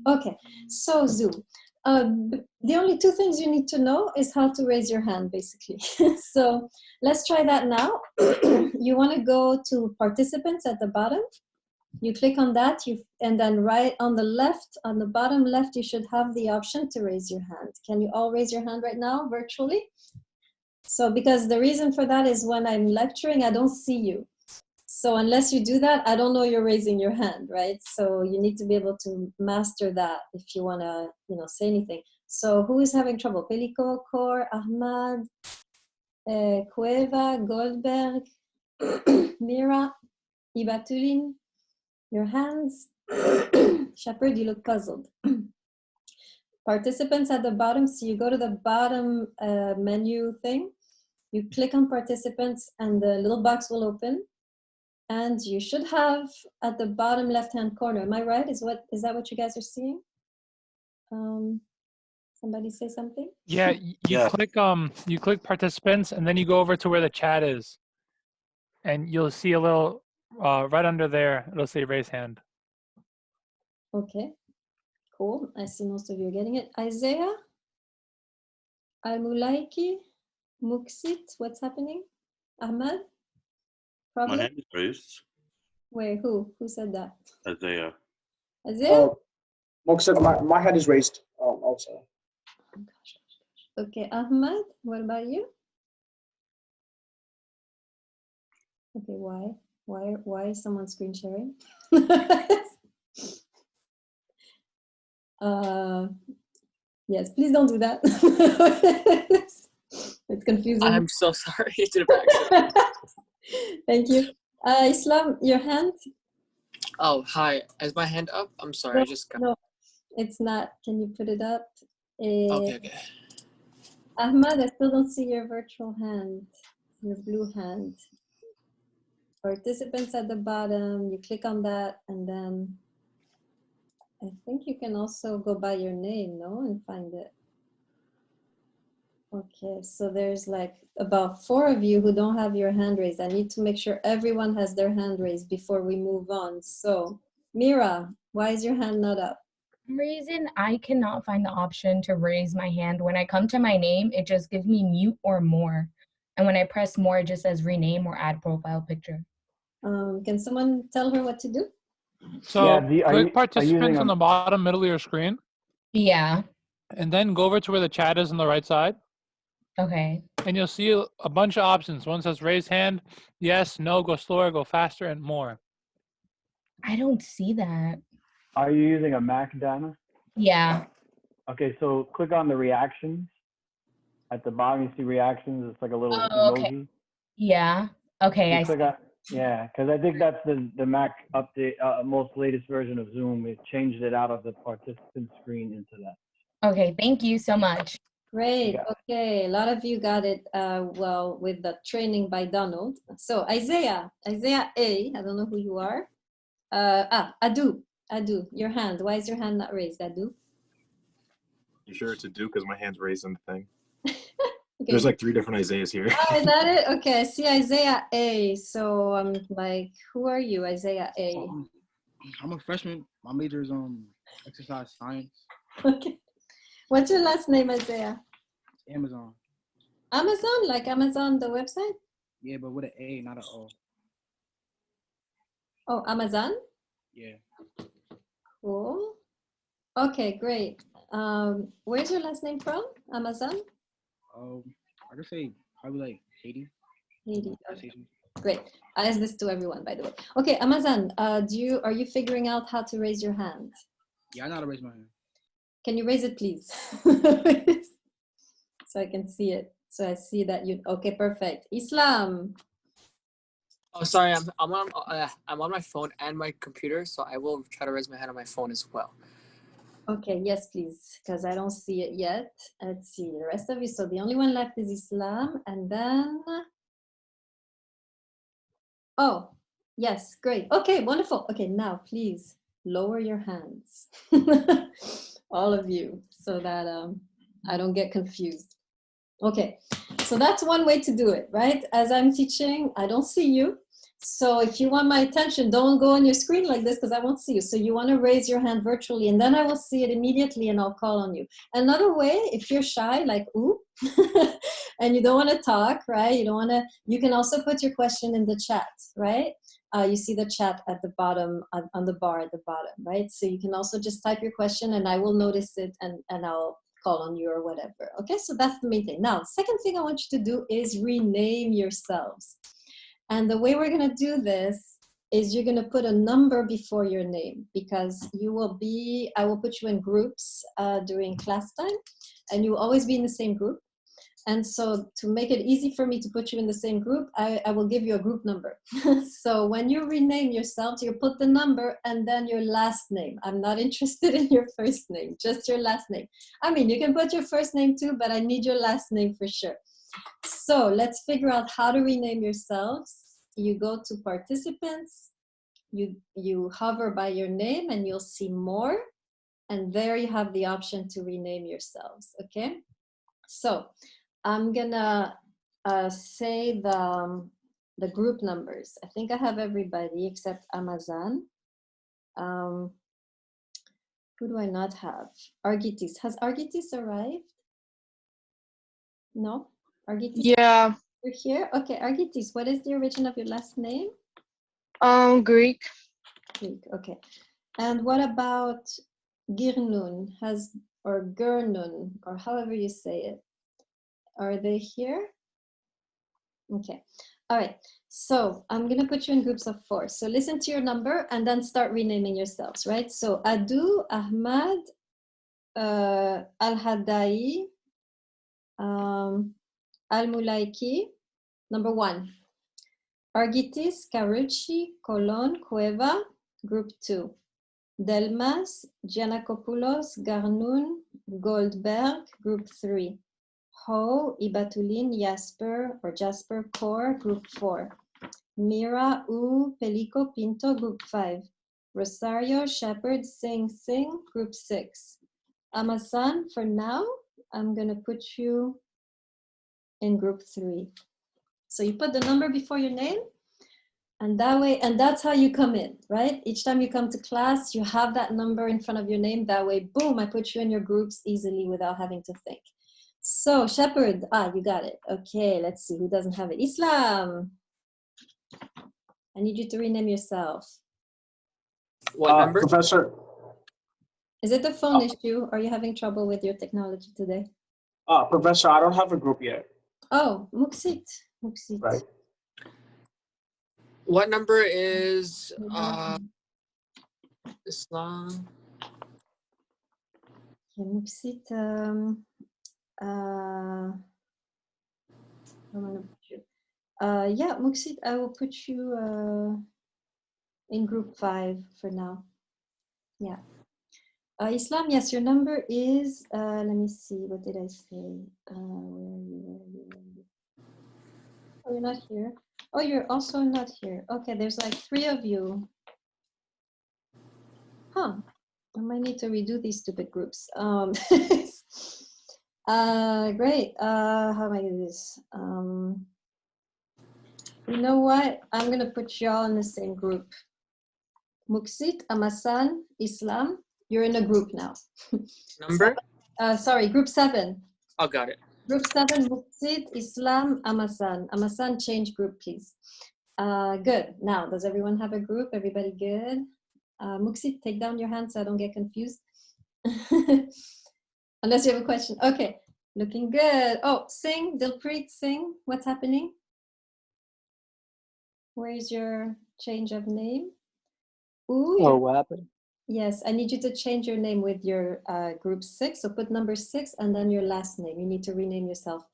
Okay, so Zoom. The only two things you need to know is how to raise your hand, basically. So let's try that now. You want to go to participants at the bottom. You click on that, and then right on the left, on the bottom left, you should have the option to raise your hand. Can you all raise your hand right now, virtually? So because the reason for that is when I'm lecturing, I don't see you. So unless you do that, I don't know you're raising your hand, right? So you need to be able to master that if you want to, say anything. So who is having trouble? Peliko, Kor, Ahmad, Cueva, Goldberg, Mira, Ibatulin, your hands. Shepherd, you look puzzled. Participants at the bottom, so you go to the bottom menu thing, you click on participants and the little box will open. And you should have at the bottom left-hand corner. Am I right? Is that what you guys are seeing? Somebody say something? Yeah, you click participants and then you go over to where the chat is. And you'll see a little right under there, it'll say raise hand. Okay, cool. I see most of you are getting it. Isaiah? Al-Mulaiki? Muksit? What's happening? Ahmad? Problem? My hand is raised. Wait, who? Who said that? Isaiah. Isaiah? Muksit, my hand is raised also. Okay, Ahmad, what about you? Okay, why is someone screen sharing? Yes, please don't do that. It's confusing. I'm so sorry. I did it by accident. Thank you. Islam, your hand? Oh, hi. Is my hand up? I'm sorry. No, I just got... No, it's not. Can you put it up? Okay. Ahmad, I still don't see your virtual hand, your blue hand. Participants at the bottom, you click on that, and then I think you can also go by your name, no? And find it. Okay, so there's like about 4 of you who don't have your hand raised. I need to make sure everyone has their hand raised before we move on. So, Mira, why is your hand not up? For some reason, I cannot find the option to raise my hand. When I come to my name, it just gives me mute or more. And when I press more, it just says rename or add profile picture. Can someone tell her what to do? So click participants on the bottom middle of your screen. Yeah. And then go over to where the chat is on the right side. Okay. And you'll see a bunch of options. One says raise hand, yes, no, go slower, go faster, and more. I don't see that. Are you using a Mac, Dana? Yeah. Okay, so click on the reactions. At the bottom, you see reactions. It's like a little emoji. Okay. Yeah. Okay, I see. Yeah, because I think that's the Mac update, most latest version of Zoom. It changed it out of the participant screen into that. Okay, thank you so much. Great. Okay, a lot of you got it well with the training by Donald. So Isaiah A, I don't know who you are. Adu, your hand. Why is your hand not raised, Adu? You sure it's Adu because my hand's raised in the thing? Okay. There's like 3 different Isaiahs here. Oh, is that it? Okay, I see Isaiah A. So I'm like, who are you, Isaiah A? I'm a freshman. My major is exercise science. Okay. What's your last name, Isaiah? Amazon. Amazon, like Amazon, the website? Yeah, but with an A, not an O. Oh, Amazon? Yeah. Cool. Okay, great. Where's your last name from? Amazon? I could say probably like Haiti. Haiti. Okay. Great. I asked this to everyone, by the way. Okay, Amazon, are you figuring out how to raise your hand? Yeah, I know how to raise my hand. Can you raise it, please? So I can see it. So I see that you. Okay, perfect. Islam. Oh, sorry. I'm on my phone and my computer, so I will try to raise my hand on my phone as well. Okay, yes, please, because I don't see it yet. Let's see the rest of you. So the only one left is Islam, and then. Oh, yes, great. Okay, wonderful. Okay, now please lower your hands, all of you, so that I don't get confused. Okay, so that's one way to do it, right? As I'm teaching, I don't see you. So if you want my attention, don't go on your screen like this because I won't see you. So you want to raise your hand virtually and then I will see it immediately and I'll call on you. Another way, if you're shy, like, ooh, and you don't want to talk, right? You can also put your question in the chat, right? You see the chat at the bottom, on the bar at the bottom, right? So you can also just type your question and I will notice it and I'll call on you or whatever. Okay, so that's the main thing. Now, second thing I want you to do is rename yourselves. And the way we're going to do this is you're going to put a number before your name because I will put you in groups during class time and you will always be in the same group. And so to make it easy for me to put you in the same group, I will give you a group number. So when you rename yourself, you put the number and then your last name. I'm not interested in your first name, just your last name. I mean, you can put your first name too, but I need your last name for sure. So let's figure out how to rename yourselves. You go to participants, you hover by your name and you'll see more. And there you have the option to rename yourselves, okay? So I'm gonna say the group numbers. I think I have everybody except Amazon. Who do I not have? Argitis. Has Argitis arrived? No? Argitis? Yeah, You're here? Okay, Argitis, what is the origin of your last name? Greek. Greek, okay. And what about Girnun, or Gernun, or however you say it? Are they here? Okay, all right. So I'm gonna put you in groups of 4. So listen to your number and then start renaming yourselves, right? So Adu, Ahmad, Al-Haddai, Al-Mulaiki, number 1. Argitis, Carucci, Colon, Cueva, group 2. Delmas, Giannakopoulos, Garnoun, Goldberg, group 3. Ho, Ibatulin, Jasper, Core, group 4. Mira, U, Pelico, Pinto, group 5. Rosario, Shepherd, Sing, group 6. Amasan, for now, I'm gonna put you in group 3. So you put the number before your name, and that way, and that's how you come in, right? Each time you come to class, you have that number in front of your name. That way, boom, I put you in your groups easily without having to think. So, Shepherd, you got it. Okay, let's see who doesn't have it. Islam, I need you to rename yourself. What number? Professor. Is it the phone issue? Or are you having trouble with your technology today? Professor, I don't have a group yet. Oh, Muksit. Right. What number is Islam? Okay, Muksit. I'm gonna put you. Yeah, Muksit, I will put you in group 5 for now. Yeah. Islam, yes, your number is, let me see, what did I say? Where are you? Oh, you're not here. Oh, you're also not here. Okay, there's like 3 of you. Huh, I might need to redo these stupid groups. Great, how am I gonna do this? You know what? I'm gonna put you all in the same group. Muksit, Amasan, Islam, you're in a group now. Number? Sorry, group 7. Oh, got it. Group 7, Muksit, Islam, Amasan. Amasan, change group, please. Good. Now, does everyone have a group? Everybody good? Muksit, take down your hand so I don't get confused. Unless you have a question. Okay, looking good. Oh, Sing, Dilpreet, Sing, what's happening? Where's your change of name? Ooh, Oh, what happened? yes, I need you to change your name with your group 6. So put number 6 and then your last name. You need to rename yourself.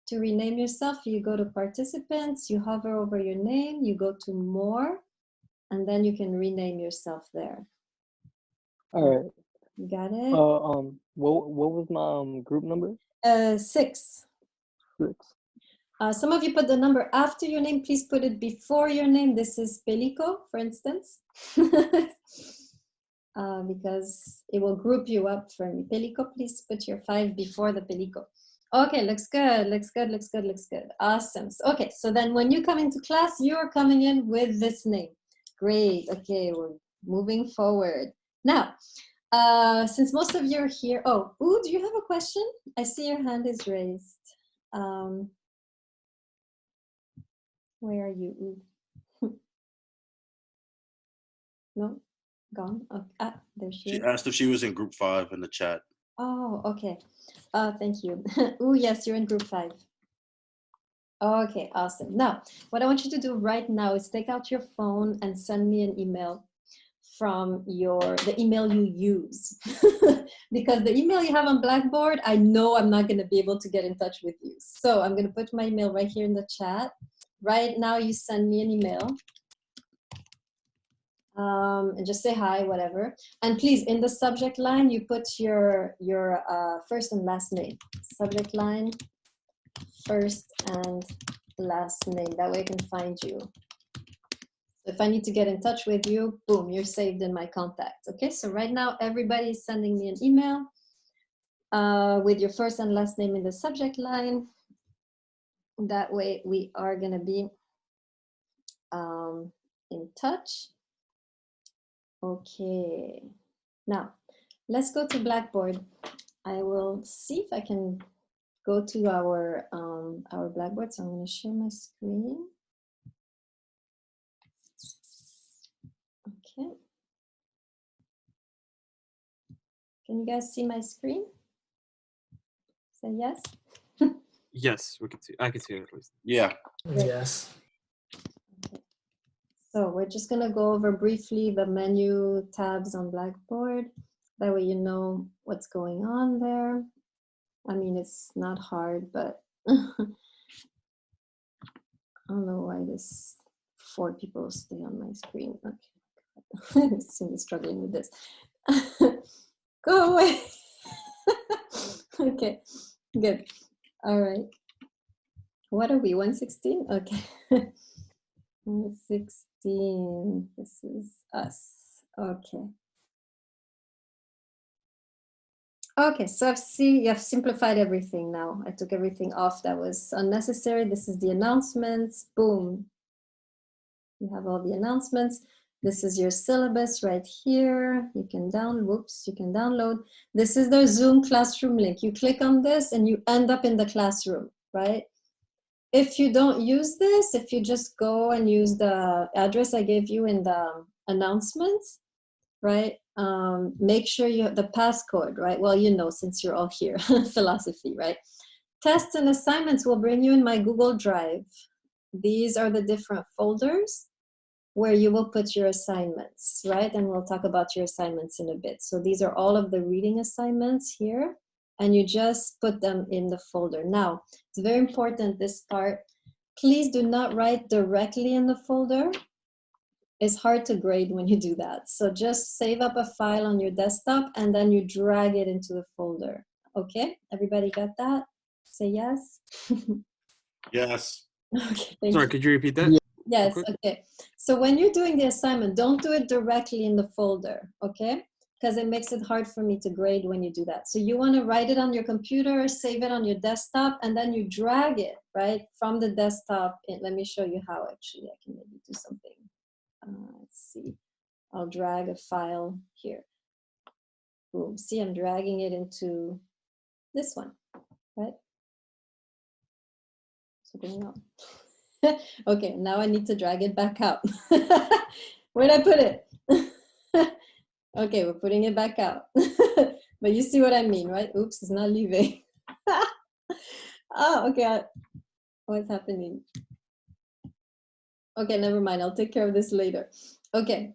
To rename yourself, you go to participants, you hover over your name, you go to more, and then you can rename yourself there. All right. You got it? What was my group number? 6. 6. Some of you put the number after your name. Please put it before your name. This is Pelico, for instance. Because it will group you up for me. Pelico, please put your 5 before the Pelico. Okay, looks good, looks good, looks good, looks good. Awesome. So, okay, so then when you come into class, you're coming in with this name. Great, okay, we're moving forward. Now, since most of you are here, oh, ooh, do you have a question? I see your hand is raised. Where are you? Ooh. No, gone. Oh, ah, there she She is. asked if she was in group 5 in the chat. Oh, okay. Thank you. Oh, yes, you're in group 5. Okay, awesome. Now, what I want you to do right now is take out your phone and send me an email from the email you use. Because the email you have on Blackboard, I know I'm not going to be able to get in touch with you. So I'm going to put my email right here in the chat. Right now, you send me an email. And just say hi, whatever. And please, in the subject line, you put your first and last name. Subject line, first and last name. That way I can find you. So if I need to get in touch with you, boom, you're saved in my contacts. Okay, so right now, everybody's sending me an email with your first and last name in the subject line. That way we are gonna be in touch. Okay, now let's go to Blackboard. I will see if I can go to our Blackboard. So I'm going to share my screen. Okay. Can you guys see my screen? Say yes. Yes, we can see. I can see it at least. Yeah. Yes. Okay. So we're just going to go over briefly the menu tabs on Blackboard. That way you know what's going on there. I mean, it's not hard, but I don't know why this 4 people stay on my screen. Okay, I seem to be struggling with this. Go away. Okay, good. All right. What are we, 116? Okay. 116, this is us. Okay. Okay, so I've simplified everything now. I took everything off that was unnecessary. This is the announcements. Boom. You have all the announcements. This is your syllabus right here. You can download. This is the Zoom classroom link. You click on this and you end up in the classroom, right? If you don't use this, if you just go and use the address I gave you in the announcements, right? Make sure you have the passcode, right? Well, you know, since you're all here, philosophy, right? Tests and assignments will bring you in my Google Drive. These are the different folders where you will put your assignments, right? And we'll talk about your assignments in a bit. So these are all of the reading assignments here, and you just put them in the folder. Now, it's very important, this part. Please do not write directly in the folder. It's hard to grade when you do that. So just save up a file on your desktop and then you drag it into the folder. Okay, everybody got that? Say yes. Yes. Okay, Sorry, could you repeat that? Yes, okay. So when you're doing the assignment, don't do it directly in the folder, okay? Because it makes it hard for me to grade when you do that. So you want to write it on your computer, save it on your desktop, and then you drag it, right, from the desktop. Let me show you how, actually. I can maybe do something. Let's see. I'll drag a file here. Boom. See, I'm dragging it into this one, right? What's going on? Okay, now I need to drag it back out. Where'd I put it? Okay, we're putting it back out. But you see what I mean, right? Oops, it's not leaving. Oh, okay. What's happening? Okay, never mind. I'll take care of this later. Okay,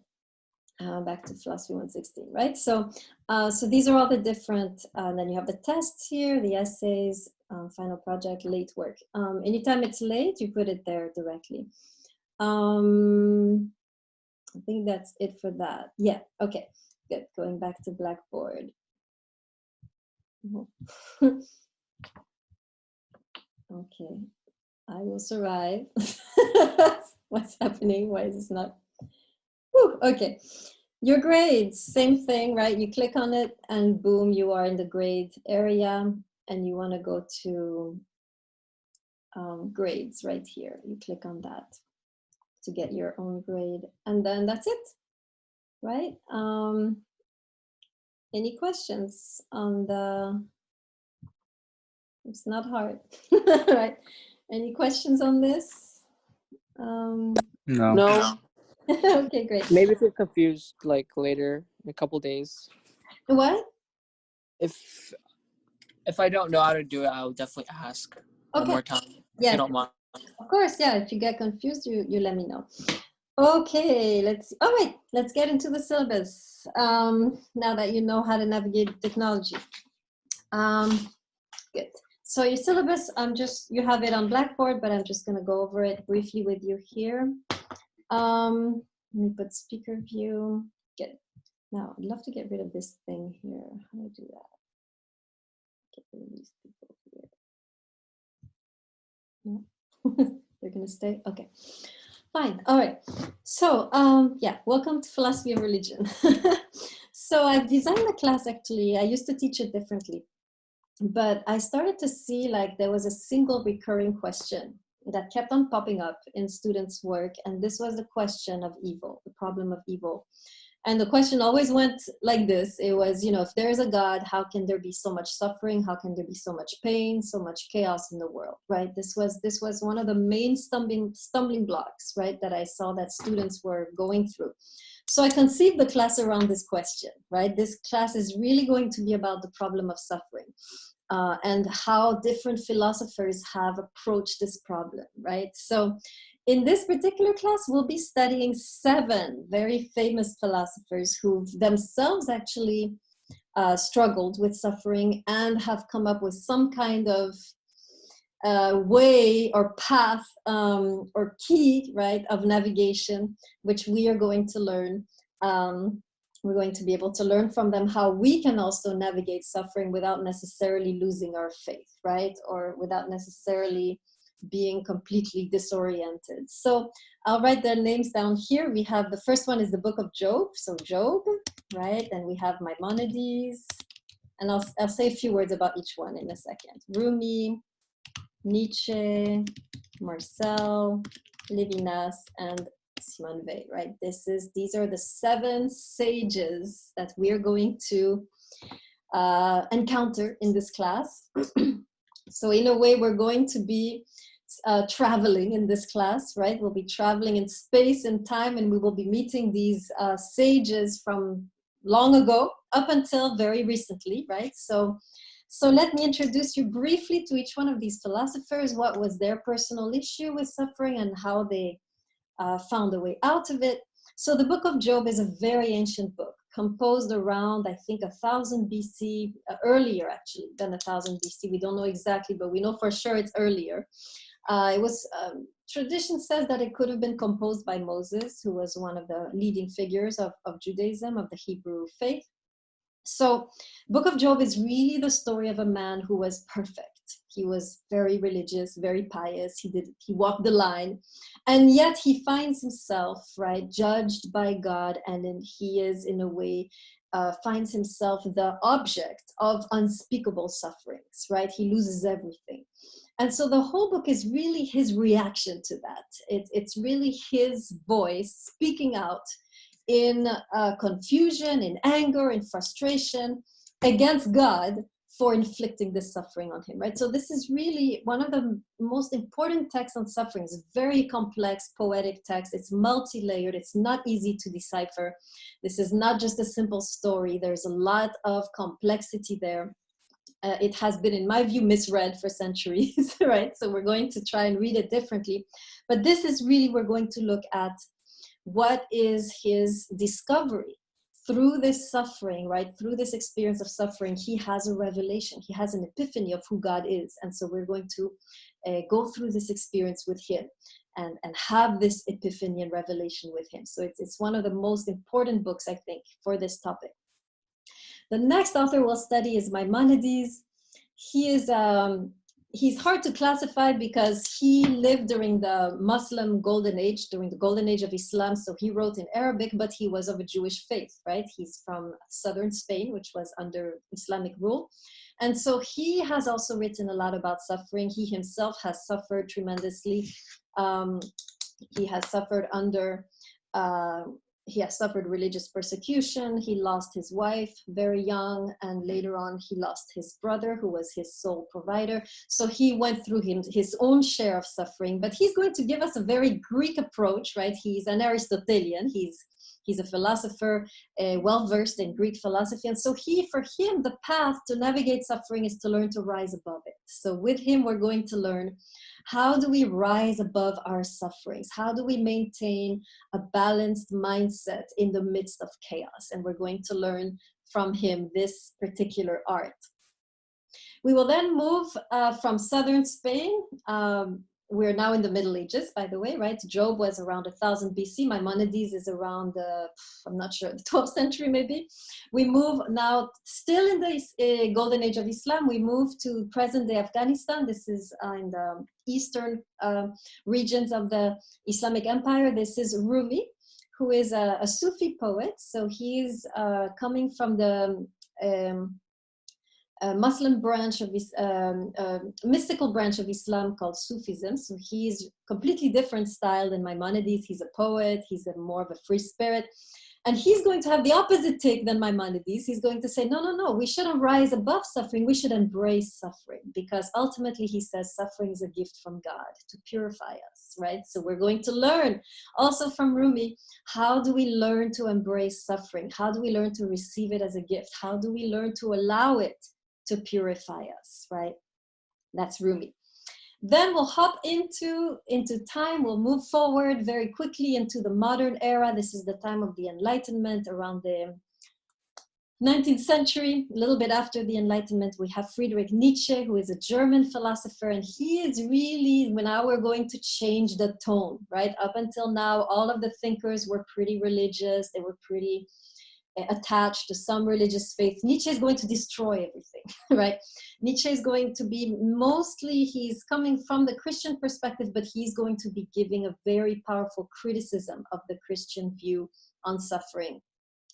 back to philosophy 116, right? So, so these are all the different, then you have the tests here, the essays, final project, late work. Anytime it's late, you put it there directly. I think that's it for that. Yeah, okay, good. Going back to Blackboard. Okay, I will survive. What's happening? Why is this not? Whew, okay, your grades, same thing, right? You click on it and boom, you are in the grade area. and you want to go to grades right here. You click on that to get your own grade, and then that's it, right? Any questions on the, it's not hard, right? Any questions on this? No. No. Okay, great. Maybe if you're confused, like later in a couple days. What? If I don't know how to do it, I'll definitely ask one Okay. more time. If Yes. you don't mind. Of course, yeah. If you get confused, you let me know. Okay, all right, let's get into the syllabus. Now that you know how to navigate technology. Good. So your syllabus, you have it on Blackboard, but I'm just gonna go over it briefly with you here. Let me put speaker view. Good. Now, I'd love to get rid of this thing here. How do I do that? Get rid of these people here. No? They're gonna stay? Okay. Fine. All right. So, yeah, welcome to Philosophy of Religion. So I've designed the class, actually. I used to teach it differently, but I started to see like there was a single recurring question that kept on popping up in students' work. And this was the question of evil, the problem of evil. And the question always went like this. It was, you know, if there is a God, how can there be so much suffering? How can there be so much pain, so much chaos in the world, right? This was one of the main stumbling blocks, right, that I saw that students were going through. So I conceived the class around this question, right? This class is really going to be about the problem of suffering and how different philosophers have approached this problem, right? So in this particular class, we'll be studying 7 very famous philosophers who themselves actually struggled with suffering and have come up with some kind of way or path or key, right, of navigation, which we are going to learn. We're going to be able to learn from them how we can also navigate suffering without necessarily losing our faith, right, or without necessarily being completely disoriented. So I'll write their names down here. We have, the first one is the book of Job, so Job, right, and we have Maimonides, and I'll say a few words about each one in a second. Rumi, Nietzsche, Marcel, Levinas, and Simone Weil, right? These are the 7 sages that we're going to encounter in this class. So in a way, we're going to be traveling in this class, right? We'll be traveling in space and time, and we will be meeting these sages from long ago up until very recently, right? So let me introduce you briefly to each one of these philosophers, what was their personal issue with suffering and how they found a way out of it. So the book of Job is a very ancient book, composed around, I think, 1000 BC, earlier actually than 1000 BC. We don't know exactly, but we know for sure it's earlier. It was, tradition says that it could have been composed by Moses, who was one of the leading figures of Judaism, of the Hebrew faith. So Book of Job is really the story of a man who was perfect. He was very religious, very pious. He walked the line, and yet he finds himself, right, judged by God, and then he is, in a way, finds himself the object of unspeakable sufferings, right? He loses everything. And so the whole book is really his reaction to that. It's really his voice speaking out in confusion, in anger, in frustration against God for inflicting this suffering on him, right? So this is really one of the most important texts on suffering. It's a very complex, poetic text. It's multi-layered. It's not easy to decipher. This is not just a simple story. There's a lot of complexity there. It has been, in my view, misread for centuries, right? So we're going to try and read it differently. But this is really, we're going to look at what is his discovery. Through this suffering, right, through this experience of suffering, he has a revelation. He has an epiphany of who God is. And so we're going to go through this experience with him and have this epiphany and revelation with him. So it's one of the most important books, I think, for this topic. The next author we'll study is Maimonides. He is he's hard to classify because he lived during the Muslim golden age, during the golden age of Islam. So he wrote in Arabic, but he was of a Jewish faith, right? He's from southern Spain, which was under Islamic rule. And so he has also written a lot about suffering. He himself has suffered tremendously. He has suffered he has suffered religious persecution. He lost his wife very young, and later on he lost his brother, who was his sole provider. So he went through his own share of suffering, but he's going to give us a very Greek approach, right? He's an Aristotelian. He's a philosopher, well-versed in Greek philosophy. And so for him, the path to navigate suffering is to learn to rise above it. So with him, we're going to learn, how do we rise above our sufferings? How do we maintain a balanced mindset in the midst of chaos? And we're going to learn from him this particular art. We will then move from southern Spain. We're now in the Middle Ages, by the way, right? Job was around 1000 BC. Maimonides is around, I'm not sure, the 12th century maybe. We move now, still in the golden age of Islam, we move to present-day Afghanistan. This is in the eastern regions of the Islamic Empire. This is Rumi, who is a Sufi poet. So he's coming from the Muslim branch of mystical branch of Islam called Sufism. So he's completely different style than Maimonides. He's a poet. He's more of a free spirit. And he's going to have the opposite take than Maimonides. He's going to say, no, we shouldn't rise above suffering. We should embrace suffering, because ultimately, he says, suffering is a gift from God to purify us, right? So we're going to learn also from Rumi, how do we learn to embrace suffering? How do we learn to receive it as a gift? How do we learn to allow it to purify us, right? That's Rumi. Then we'll hop into time. We'll move forward very quickly into the modern era. This is the time of the Enlightenment, around the 19th century. A little bit after the Enlightenment, we have Friedrich Nietzsche, who is a German philosopher, and he is really, now we're going to change the tone, right? Up until now, all of the thinkers were pretty religious. They were pretty attached to some religious faith. Nietzsche is going to destroy everything, right? Nietzsche is going to be he's coming from the Christian perspective, but he's going to be giving a very powerful criticism of the Christian view on suffering,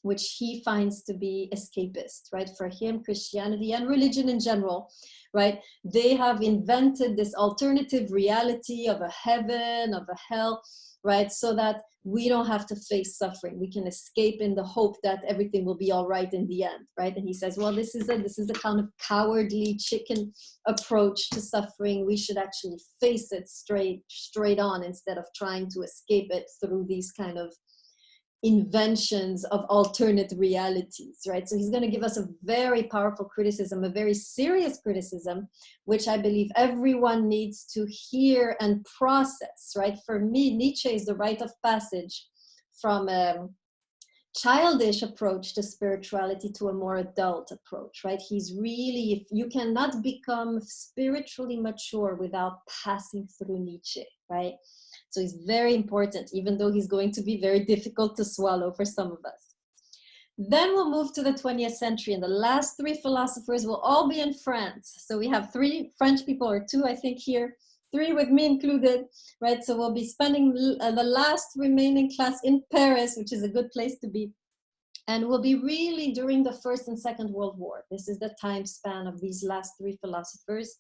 which he finds to be escapist, right? For him, Christianity and religion in general, right? They have invented this alternative reality of a heaven, of a hell, right? So that we don't have to face suffering. We can escape in the hope that everything will be all right in the end, right? And he says, well, this is a kind of cowardly chicken approach to suffering. We should actually face it straight on, instead of trying to escape it through these kind of inventions of alternate realities, right? So he's going to give us a very powerful criticism, a very serious criticism, which I believe everyone needs to hear and process, right? For me, Nietzsche is the rite of passage from a childish approach to spirituality to a more adult approach, right? He's really, you cannot become spiritually mature without passing through Nietzsche, right? So he's very important, even though he's going to be very difficult to swallow for some of us. Then we'll move to the 20th century, and the last three philosophers will all be in France. So we have three French people, or two, I think here, three with me included, right? So we'll be spending the last remaining class in Paris, which is a good place to be. And we'll be really during the First and Second World War. This is the time span of these last three philosophers.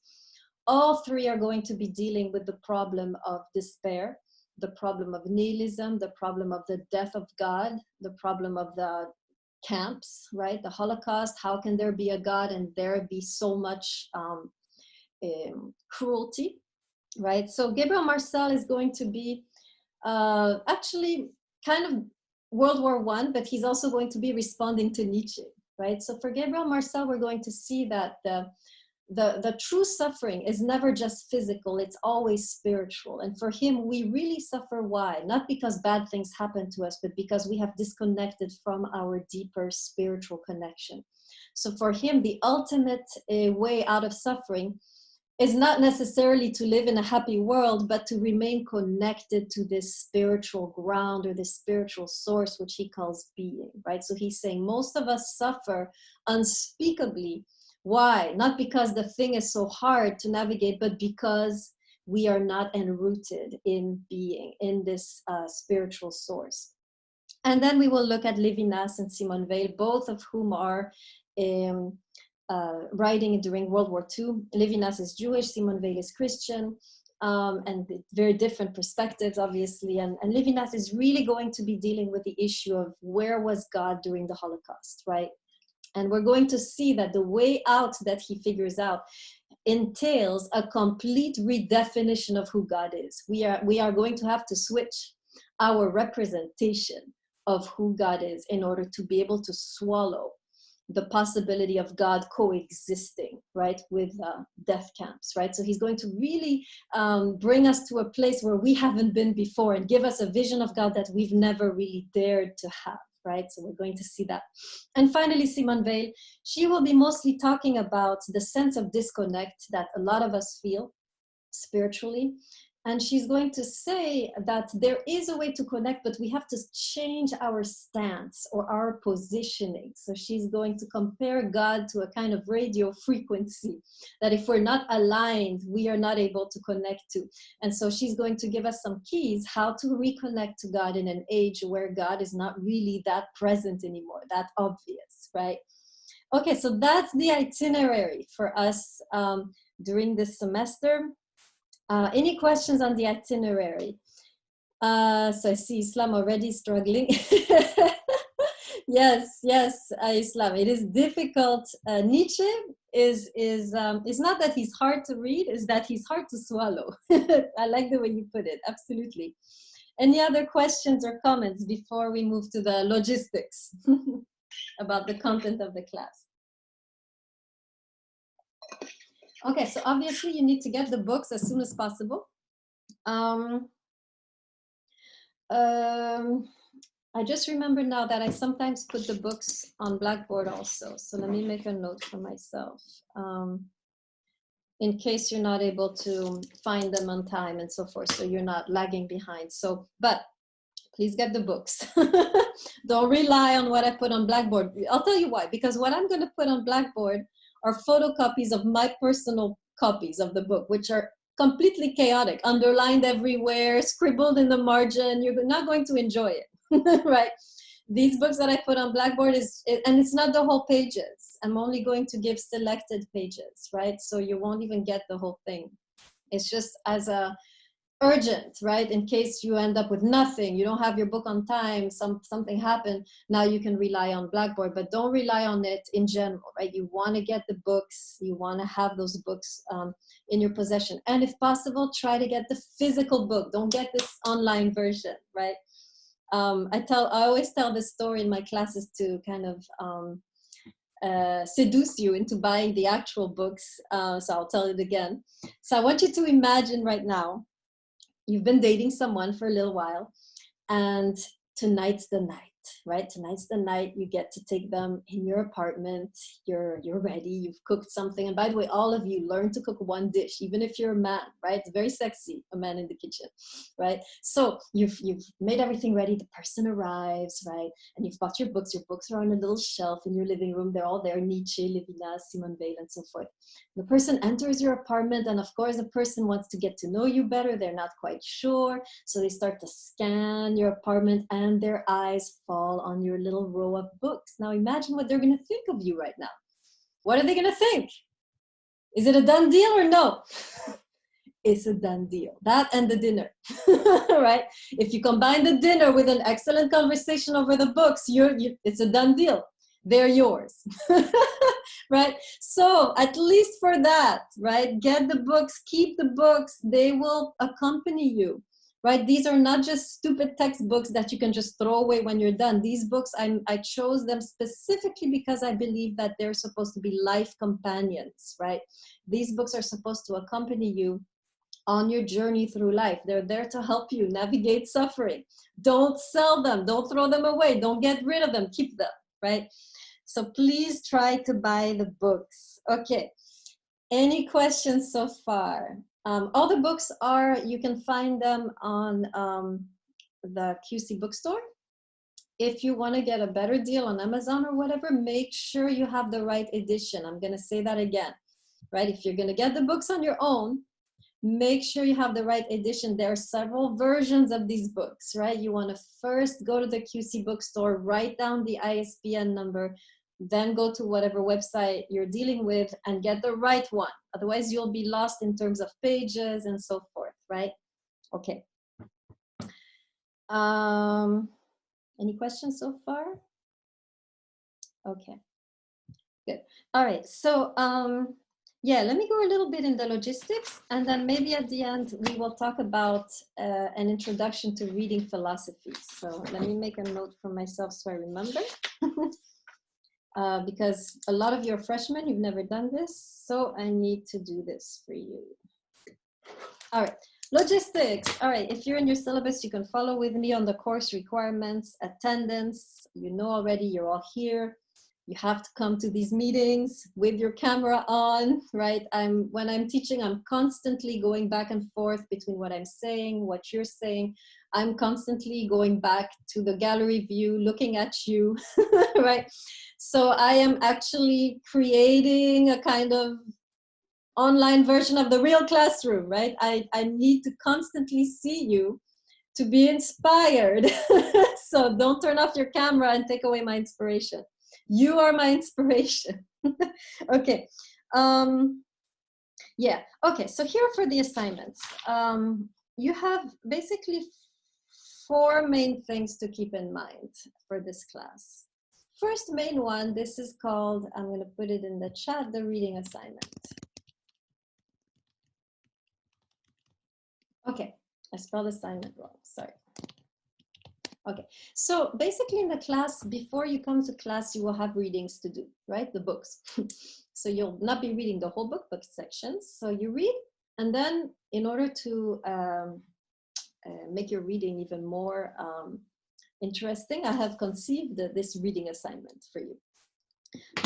All three are going to be dealing with the problem of despair, the problem of nihilism, the problem of the death of God, the problem of the camps, right? The Holocaust. How can there be a God and there be so much cruelty, right? So Gabriel Marcel is going to be actually kind of World War I, but he's also going to be responding to Nietzsche, right? So for Gabriel Marcel, we're going to see that the true suffering is never just physical, it's always spiritual. And for him, we really suffer. Why? Not because bad things happen to us, but because we have disconnected from our deeper spiritual connection. So for him, the ultimate way out of suffering is not necessarily to live in a happy world, but to remain connected to this spiritual ground or this spiritual source, which he calls being, right? So he's saying most of us suffer unspeakably Why? Not because the thing is so hard to navigate, but because we are not enrooted in being, in this spiritual source. And then we will look at Levinas and Simone Weil, both of whom are writing during World War II. Levinas is Jewish, Simone Weil is Christian, and very different perspectives, obviously. And Levinas is really going to be dealing with the issue of where was God during the Holocaust, right? And we're going to see that the way out that he figures out entails a complete redefinition of who God is. We are going to have to switch our representation of who God is in order to be able to swallow the possibility of God coexisting, right, with death camps, right? So he's going to really bring us to a place where we haven't been before and give us a vision of God that we've never really dared to have, right? So we're going to see that. And finally, Simone Weil, she will be mostly talking about the sense of disconnect that a lot of us feel spiritually. And she's going to say that there is a way to connect, but we have to change our stance or our positioning. So she's going to compare God to a kind of radio frequency that if we're not aligned, we are not able to connect to. And so she's going to give us some keys how to reconnect to God in an age where God is not really that present anymore, that obvious, right? Okay, so that's the itinerary for us during this semester. Any questions on the itinerary? So I see Islam already struggling. Yes, Islam. It is difficult. Nietzsche is not that he's hard to read, is that he's hard to swallow. I like the way you put it. Absolutely. Any other questions or comments before we move to the logistics about the content of the class? Okay, so obviously you need to get the books as soon as possible. I just remember now that I sometimes put the books on Blackboard also. So let me make a note for myself in case you're not able to find them on time and so forth. So you're not lagging behind. So, but please get the books. Don't rely on what I put on Blackboard. I'll tell you why, because what I'm going to put on Blackboard are photocopies of my personal copies of the book, which are completely chaotic, underlined everywhere, scribbled in the margin. You're not going to enjoy it, right? These books that I put on Blackboard and it's not the whole pages. I'm only going to give selected pages, right? So you won't even get the whole thing. It's just as a urgent, right? In case you end up with nothing, you don't have your book on time, something happened, now you can rely on Blackboard, but don't rely on it in general, right? You want to get the books, you want to have those books in your possession. And if possible, try to get the physical book. Don't get this online version, right? I always tell this story in my classes to kind of seduce you into buying the actual books. So I'll tell it again. So I want you to imagine right now, you've been dating someone for a little while, and tonight's the night, right? Tonight's the night you get to take them in your apartment. You're ready, you've cooked something. And by the way, all of you learn to cook one dish, even if you're a man, right? It's very sexy, a man in the kitchen, right? So you've made everything ready. The person arrives, right? And you've got your books. Your books are on a little shelf in your living room. They're all there, Nietzsche, Levinas, Simone Weil, and so forth. The person enters your apartment, and of course, the person wants to get to know you better. They're not quite sure. So they start to scan your apartment, and their eyes fall on your little row of books. Now imagine what they're going to think of you right now. What are they going to think? Is it a done deal or no? It's a done deal. That and the dinner, right? If you combine the dinner with an excellent conversation over the books, it's a done deal. They're yours, right? So at least for that, right? Get the books, keep the books. They will accompany you, right? These are not just stupid textbooks that you can just throw away when you're done. These books, I chose them specifically because I believe that they're supposed to be life companions, right? These books are supposed to accompany you on your journey through life. They're there to help you navigate suffering. Don't sell them. Don't throw them away. Don't get rid of them. Keep them, right? So please try to buy the books. Okay. Any questions so far? All the books you can find them on the QC bookstore. if you want to get a better deal on Amazon or whatever, make sure you have the right edition. I'm going to say that again, right? If you're going to get the books on your own, make sure you have the right edition. There are several versions of these books, right? You want to first go to the QC bookstore, write down the ISBN number, then go to whatever website you're dealing with and get the right one. Otherwise, you'll be lost in terms of pages and so forth, right? Okay. Any questions so far? Okay, good. All right, so yeah, let me go a little bit in the logistics, and then maybe at the end we will talk about an introduction to reading philosophy. So let me make a note for myself so I remember. Because a lot of you are freshmen, you've never done this, so I need to do this for you. All right, logistics. All right, if you're in your syllabus, you can follow with me on the course requirements, attendance. You know already, you're all here. You have to come to these meetings with your camera on, right? When I'm teaching, I'm constantly going back and forth between what I'm saying, what you're saying. I'm constantly going back to the gallery view, looking at you, right? So I am actually creating a kind of online version of the real classroom, right? I need to constantly see you to be inspired. So don't turn off your camera and take away my inspiration. You are my inspiration. Okay. Yeah. Okay. So here for the assignments. You have basically 4 main things to keep in mind for this class. First main one, this is called, I'm going to put it in the chat, the reading assignment. Okay, I spelled assignment wrong, sorry. Okay, so basically in the class, before you come to class, you will have readings to do, right? The books. So you'll not be reading the whole book, but sections. So you read, and then in order to make your reading even more interesting, I have conceived this reading assignment for you.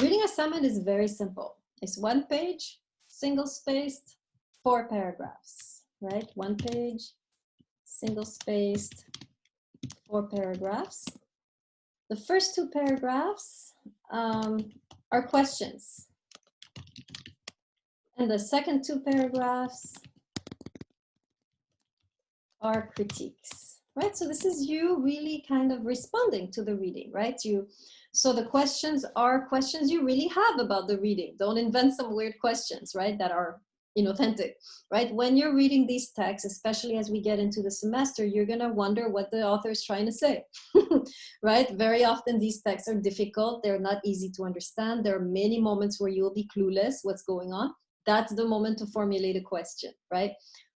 Reading assignment is very simple. It's 1 page, single-spaced, 4 paragraphs, right? 1 page, single-spaced, 4 paragraphs. The first 2 paragraphs are questions. And the second 2 paragraphs are critiques, right? So this is you really kind of responding to the reading, right? So the questions are questions you really have about the reading. Don't invent some weird questions, right? That are inauthentic, right? When you're reading these texts, especially as we get into the semester, you're gonna wonder what the author is trying to say, right? Very often these texts are difficult. They're not easy to understand. There are many moments where you'll be clueless what's going on. That's the moment to formulate a question, right?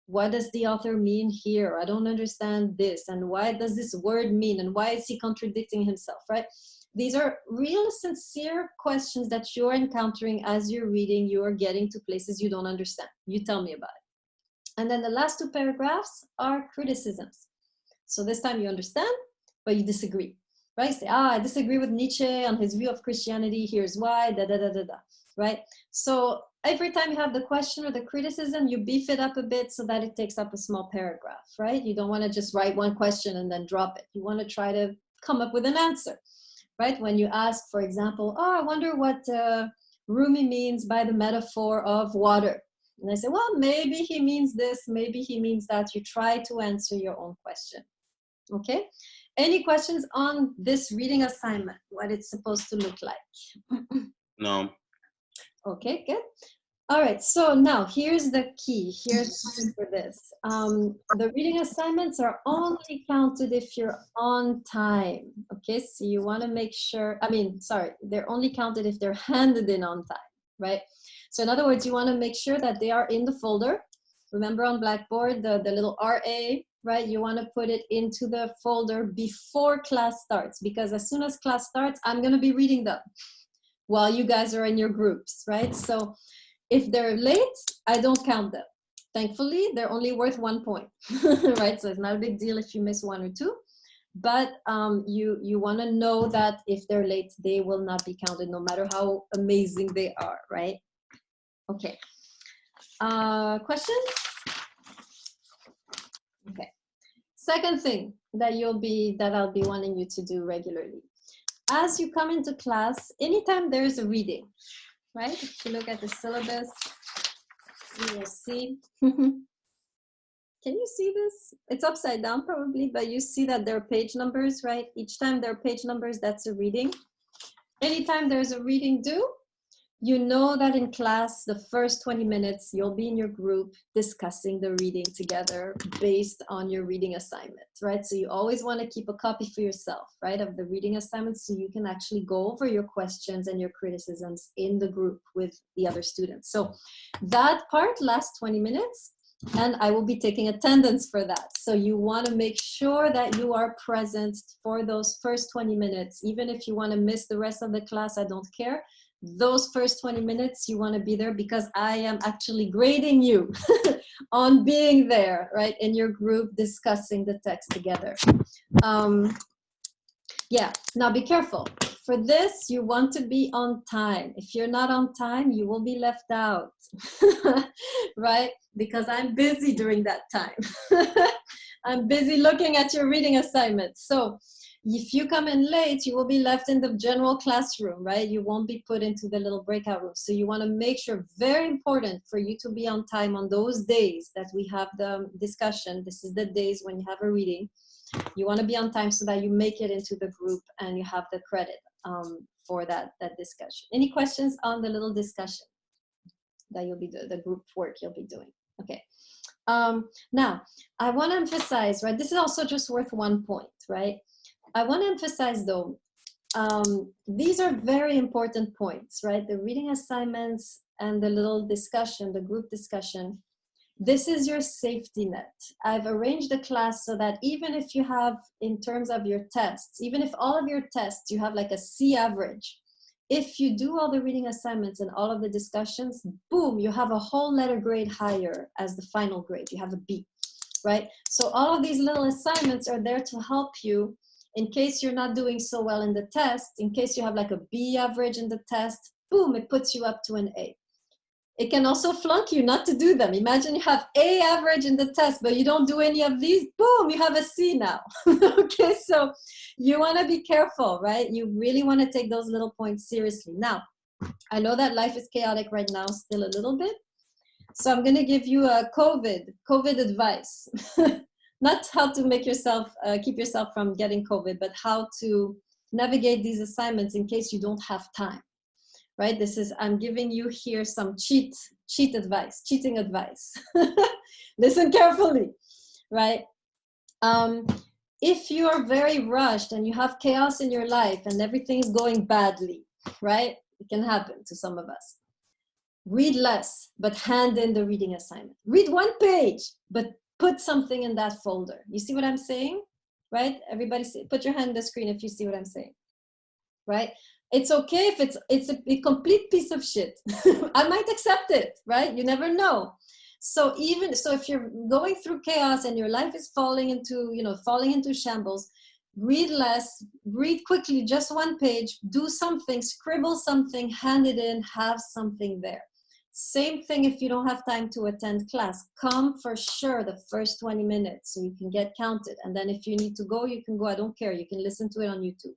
What does the author mean here? I don't understand this. And why does this word mean? And why is he contradicting himself, right? These are real sincere questions that you're encountering as you're reading. You are getting to places you don't understand. You tell me about it. And then the last 2 paragraphs are criticisms. So this time you understand, but you disagree, right? You say, I disagree with Nietzsche on his view of Christianity. Here's why, da, da, da, da, da, right? So every time you have the question or the criticism, you beef it up a bit so that it takes up a small paragraph, right? You don't want to just write one question and then drop it. You want to try to come up with an answer, right? When you ask, for example, I wonder what Rumi means by the metaphor of water. And I say, well, maybe he means this, maybe he means that. You try to answer your own question, okay? Any questions on this reading assignment, what it's supposed to look like? No. Okay, good. All right, so now here's the key. Here's the key for this. The reading assignments are only counted if you're on time. Okay, so you want to make sure, they're only counted if they're handed in on time, right? So in other words, you want to make sure that they are in the folder. Remember on Blackboard, the little RA, right? You want to put it into the folder before class starts, because as soon as class starts, I'm going to be reading them while you guys are in your groups, right? So if they're late, I don't count them. Thankfully, they're only worth 1 point, right? So it's not a big deal if you miss 1 or 2, but you want to know that if they're late, they will not be counted no matter how amazing they are, right? Okay. Questions? Okay. Second thing that I'll be wanting you to do regularly. As you come into class, anytime there's a reading, right? If you look at the syllabus, you will see. Can you see this? It's upside down probably, but you see that there are page numbers, right? Each time there are page numbers, that's a reading. Anytime there's a reading due, you know that in class, the first 20 minutes, you'll be in your group discussing the reading together based on your reading assignment, right? So you always want to keep a copy for yourself, right, of the reading assignment so you can actually go over your questions and your criticisms in the group with the other students. So that part lasts 20 minutes, and I will be taking attendance for that. So you want to make sure that you are present for those first 20 minutes. Even if you want to miss the rest of the class, I don't care. Those first 20 minutes, you want to be there because I am actually grading you on being there, right, in your group discussing the text together. Yeah, now be careful. For this, you want to be on time. If you're not on time, you will be left out, right? Because I'm busy during that time. I'm busy looking at your reading assignments. So if you come in late, you will be left in the general classroom, right? You won't be put into the little breakout room. So you want to make sure, very important for you to be on time on those days that we have the discussion. This is the days when you have a reading. You want to be on time so that you make it into the group and you have the credit for that discussion. Any questions on the little discussion that you'll be doing, the group work you'll be doing? Okay. Now, I want to emphasize, right? This is also just worth 1 point, right? I want to emphasize though, these are very important points, right? The reading assignments and the little discussion, the group discussion. This is your safety net. I've arranged the class so that even if you have, in terms of your tests, even if all of your tests, you have like a C average, if you do all the reading assignments and all of the discussions, boom, you have a whole letter grade higher as the final grade. You have a B, right? So all of these little assignments are there to help you in case you're not doing so well in the test, in case you have like a B average in the test, boom, it puts you up to an A. It can also flunk you not to do them. Imagine you have A average in the test, but you don't do any of these, boom, you have a C now. Okay, so you want to be careful, right? You really want to take those little points seriously. Now, I know that life is chaotic right now, still a little bit. So I'm going to give you a COVID advice. Not how to make yourself, keep yourself from getting COVID, but how to navigate these assignments in case you don't have time, right? This is, I'm giving you here some cheating advice. Listen carefully, right? If you are very rushed and you have chaos in your life and everything is going badly, right? It can happen to some of us. Read less, but hand in the reading assignment. Read 1 page, but put something in that folder. You see what I'm saying, right? Everybody put your hand on the screen if you see what I'm saying, right? It's okay if it's a complete piece of shit. I might accept it, right? You never know. So if you're going through chaos and your life is falling into shambles, read less, read quickly, just 1 page, do something, scribble something, hand it in, have something there. Same thing if you don't have time to attend class. Come for sure the first 20 minutes so you can get counted. And then if you need to go, you can go. I don't care. You can listen to it on YouTube,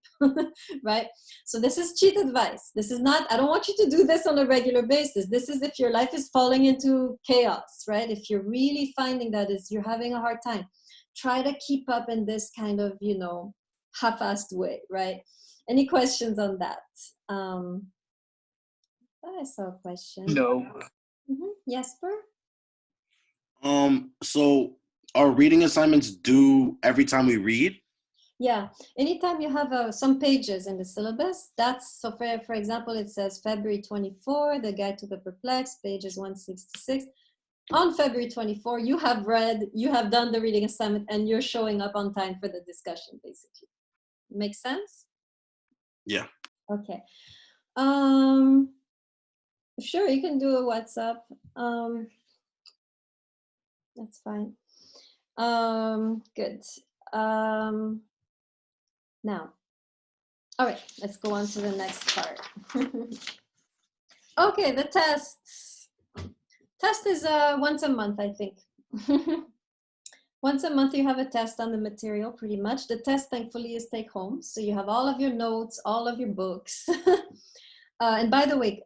right? So this is cheat advice. This is not, I don't want you to do this on a regular basis. This is if your life is falling into chaos, right? If you're really finding that you're having a hard time, try to keep up in this kind of, half-assed way, right? Any questions on that? I saw a question. No. Jesper? So are reading assignments due every time we read? Yeah, anytime you have some pages in the syllabus, that's, so for example, it says February 24, the Guide to the Perplexed, pages 166. On February 24, you have done the reading assignment and you're showing up on time for the discussion, basically. Make sense? Yeah. Okay. Sure, you can do a WhatsApp. That's fine. Good. Now, all right, let's go on to the next part. Okay, the tests. Test is once a month, I think. Once a month, you have a test on the material, pretty much. The test, thankfully, is take home. So you have all of your notes, all of your books. And by the way,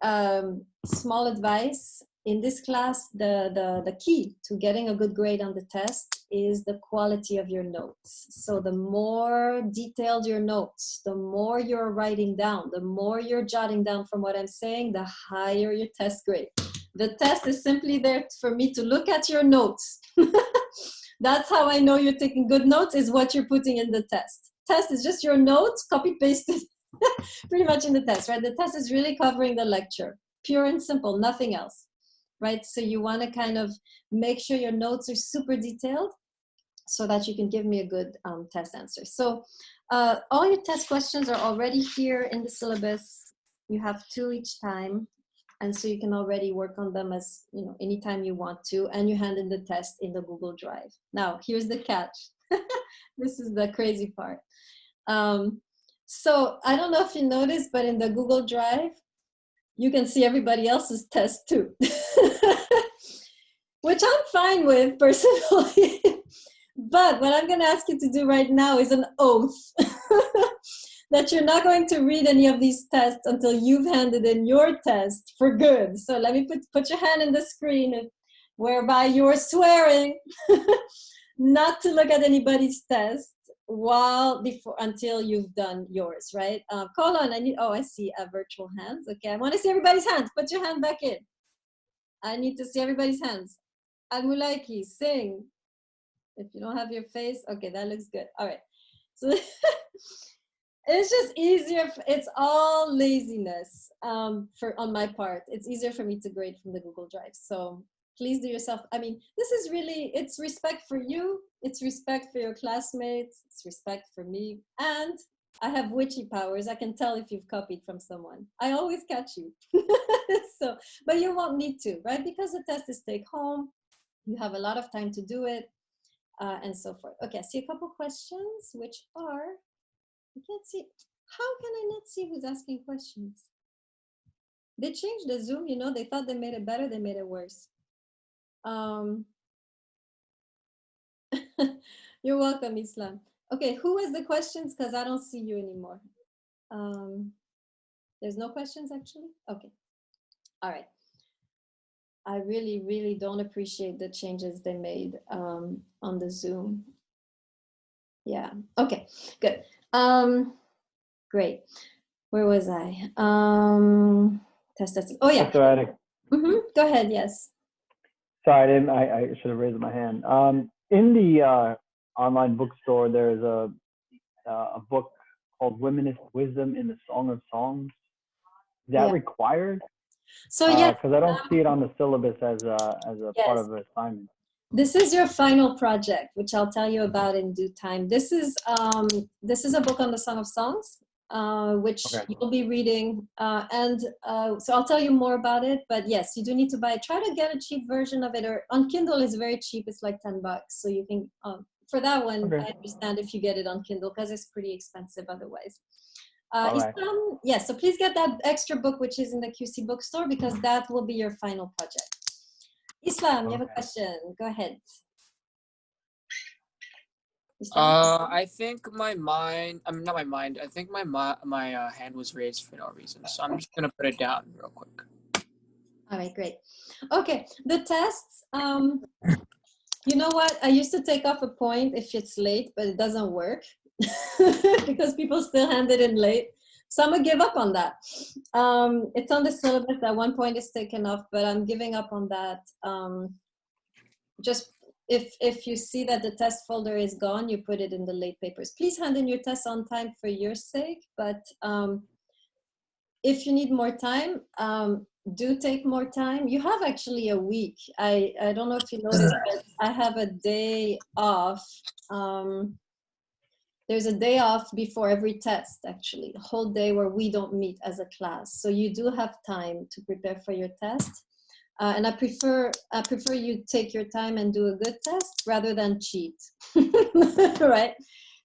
small advice, in this class, the key to getting a good grade on the test is the quality of your notes. So the more detailed your notes, the more you're writing down, the more you're jotting down from what I'm saying, the higher your test grade. The test is simply there for me to look at your notes. That's how I know you're taking good notes, is what you're putting in the test. Test is just your notes, copy pasted pretty much in the test, right? The test is really covering the lecture, pure and simple, nothing else, right? So you want to kind of make sure your notes are super detailed so that you can give me a good test answer. So all your test questions are already here in the syllabus. You have 2 each time. And so you can already work on them as, you know, anytime you want to, and you hand in the test in the Google Drive. Now, here's the catch. This is the crazy part. So I don't know if you noticed, but in the Google Drive, you can see everybody else's test too, which I'm fine with personally. But what I'm going to ask you to do right now is an oath that you're not going to read any of these tests until you've handed in your test for good. So let me put your hand in the screen, whereby you're swearing not to look at anybody's test until you've done yours, right? Colin, I see virtual hands. Okay, I want to see everybody's hands. Put your hand back in. I need to see everybody's hands. Al-Mulaiki, sing. If you don't have your face, okay, that looks good. All right. So it's just easier. It's all laziness on my part. It's easier for me to grade from the Google Drive. So please do yourself. I mean, this is really, it's respect for you. It's respect for your classmates. It's respect for me. And I have witchy powers. I can tell if you've copied from someone. I always catch you. So, but you won't need to, right? Because the test is take home. You have a lot of time to do it and so forth. Okay, I see a couple questions, which are, I can't see. How can I not see who's asking questions? They changed the Zoom, you know, they thought they made it better, they made it worse. You're welcome, Islam. Okay, who has the questions? Because I don't see you anymore. There's no questions actually? Okay, all right. I really, really don't appreciate the changes they made on the Zoom. Yeah, okay, good. Great. Where was I? Test. Oh yeah. Go ahead. Yes. Sorry, I should have raised my hand. In the online bookstore, there's a book called Womanist Wisdom in the Song of Songs. Is that required? So yeah, because I don't see it on the syllabus as a part of the assignment. This is your final project, which I'll tell you about in due time. This is a book on the Song of Songs, which you'll be reading, so I'll tell you more about it. But yes, you do need to buy it. Try to get a cheap version of it, or on Kindle is very cheap. It's like $10, so you can for that one. I understand if you get it on Kindle because it's pretty expensive otherwise. Islam, yes, so please get that extra book which is in the QC bookstore, because that will be your final project. Islam, you have a question. Go ahead. I think my mind. I mean, not my mind. I think my hand was raised for no reason, so I'm just gonna put it down real quick. All right, great. Okay, the tests. You know what? I used to take off a point if it's late, but it doesn't work because people still hand it in late. So I'm gonna give up on that. It's on the syllabus that 1 point is taken off, but I'm giving up on that. Just if you see that the test folder is gone, you put it in the late papers. Please hand in your tests on time for your sake, but if you need more time, do take more time. You have actually a week. I don't know if you noticed, but I have a day off. There's a day off before every test, actually, a whole day where we don't meet as a class. So you do have time to prepare for your test. And I prefer you take your time and do a good test rather than cheat, right?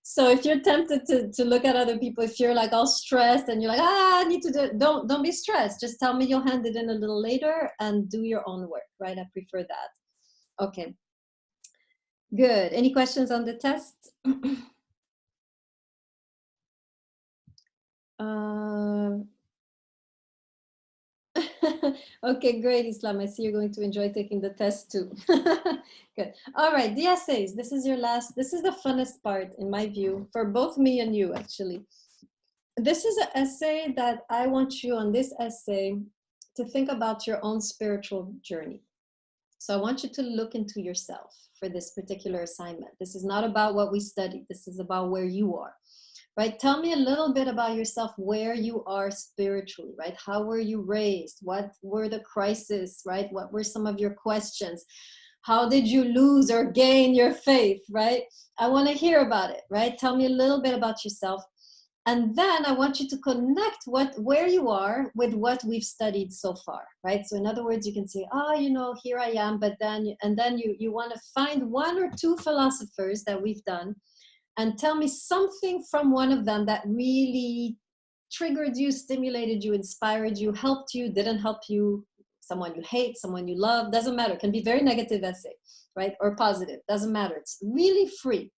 So if you're tempted to look at other people, if you're like all stressed and you're like, I need to do it, don't be stressed. Just tell me you'll hand it in a little later and do your own work, right? I prefer that. Okay. Good. Any questions on the test? Okay, great, Islam. I see you're going to enjoy taking the test too. Good. All right, the essays. This is your last, this is the funnest part in my view, for both me and you actually. This is an essay that I want you on this essay to think about your own spiritual journey. So I want you to look into yourself for this particular assignment. This is not about what we studied. This is about where you are. Right? Tell me a little bit about yourself, where you are spiritually, right? How were you raised? What were the crises, right? What were some of your questions? How did you lose or gain your faith, right? I want to hear about it, right? Tell me a little bit about yourself. And then I want you to connect where you are with what we've studied so far, right? So in other words, you can say, oh, you know, here I am, but then, and then you want to find one or two philosophers that we've done and tell me something from one of them that really triggered you, stimulated you, inspired you, helped you, didn't help you, someone you hate, someone you love, doesn't matter. It can be very negative essay, right? Or positive, doesn't matter. It's really free,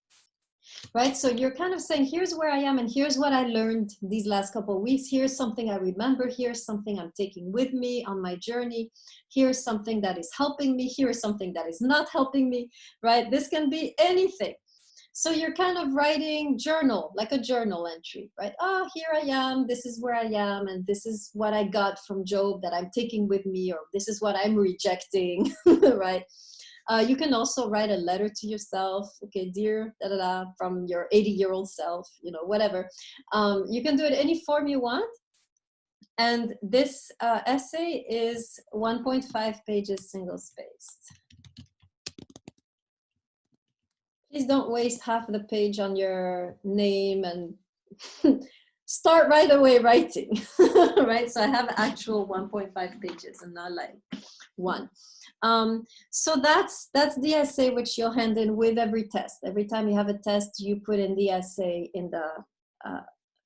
right? So you're kind of saying, here's where I am and here's what I learned these last couple of weeks. Here's something I remember. Here's something I'm taking with me on my journey. Here's something that is helping me. Here's something that is not helping me, right? This can be anything. So you're kind of writing journal, like a journal entry, right? Oh, here I am, this is where I am, and this is what I got from Job that I'm taking with me, or this is what I'm rejecting, right? You can also write a letter to yourself, okay, dear, da da da, from your 80-year-old self, you know, whatever. You can do it any form you want. And this essay is 1.5 pages single-spaced. Please don't waste half the page on your name and start right away writing, right? So I have actual 1.5 pages and not like one. So that's the essay which you'll hand in with every test. Every time you have a test, you put in the essay in the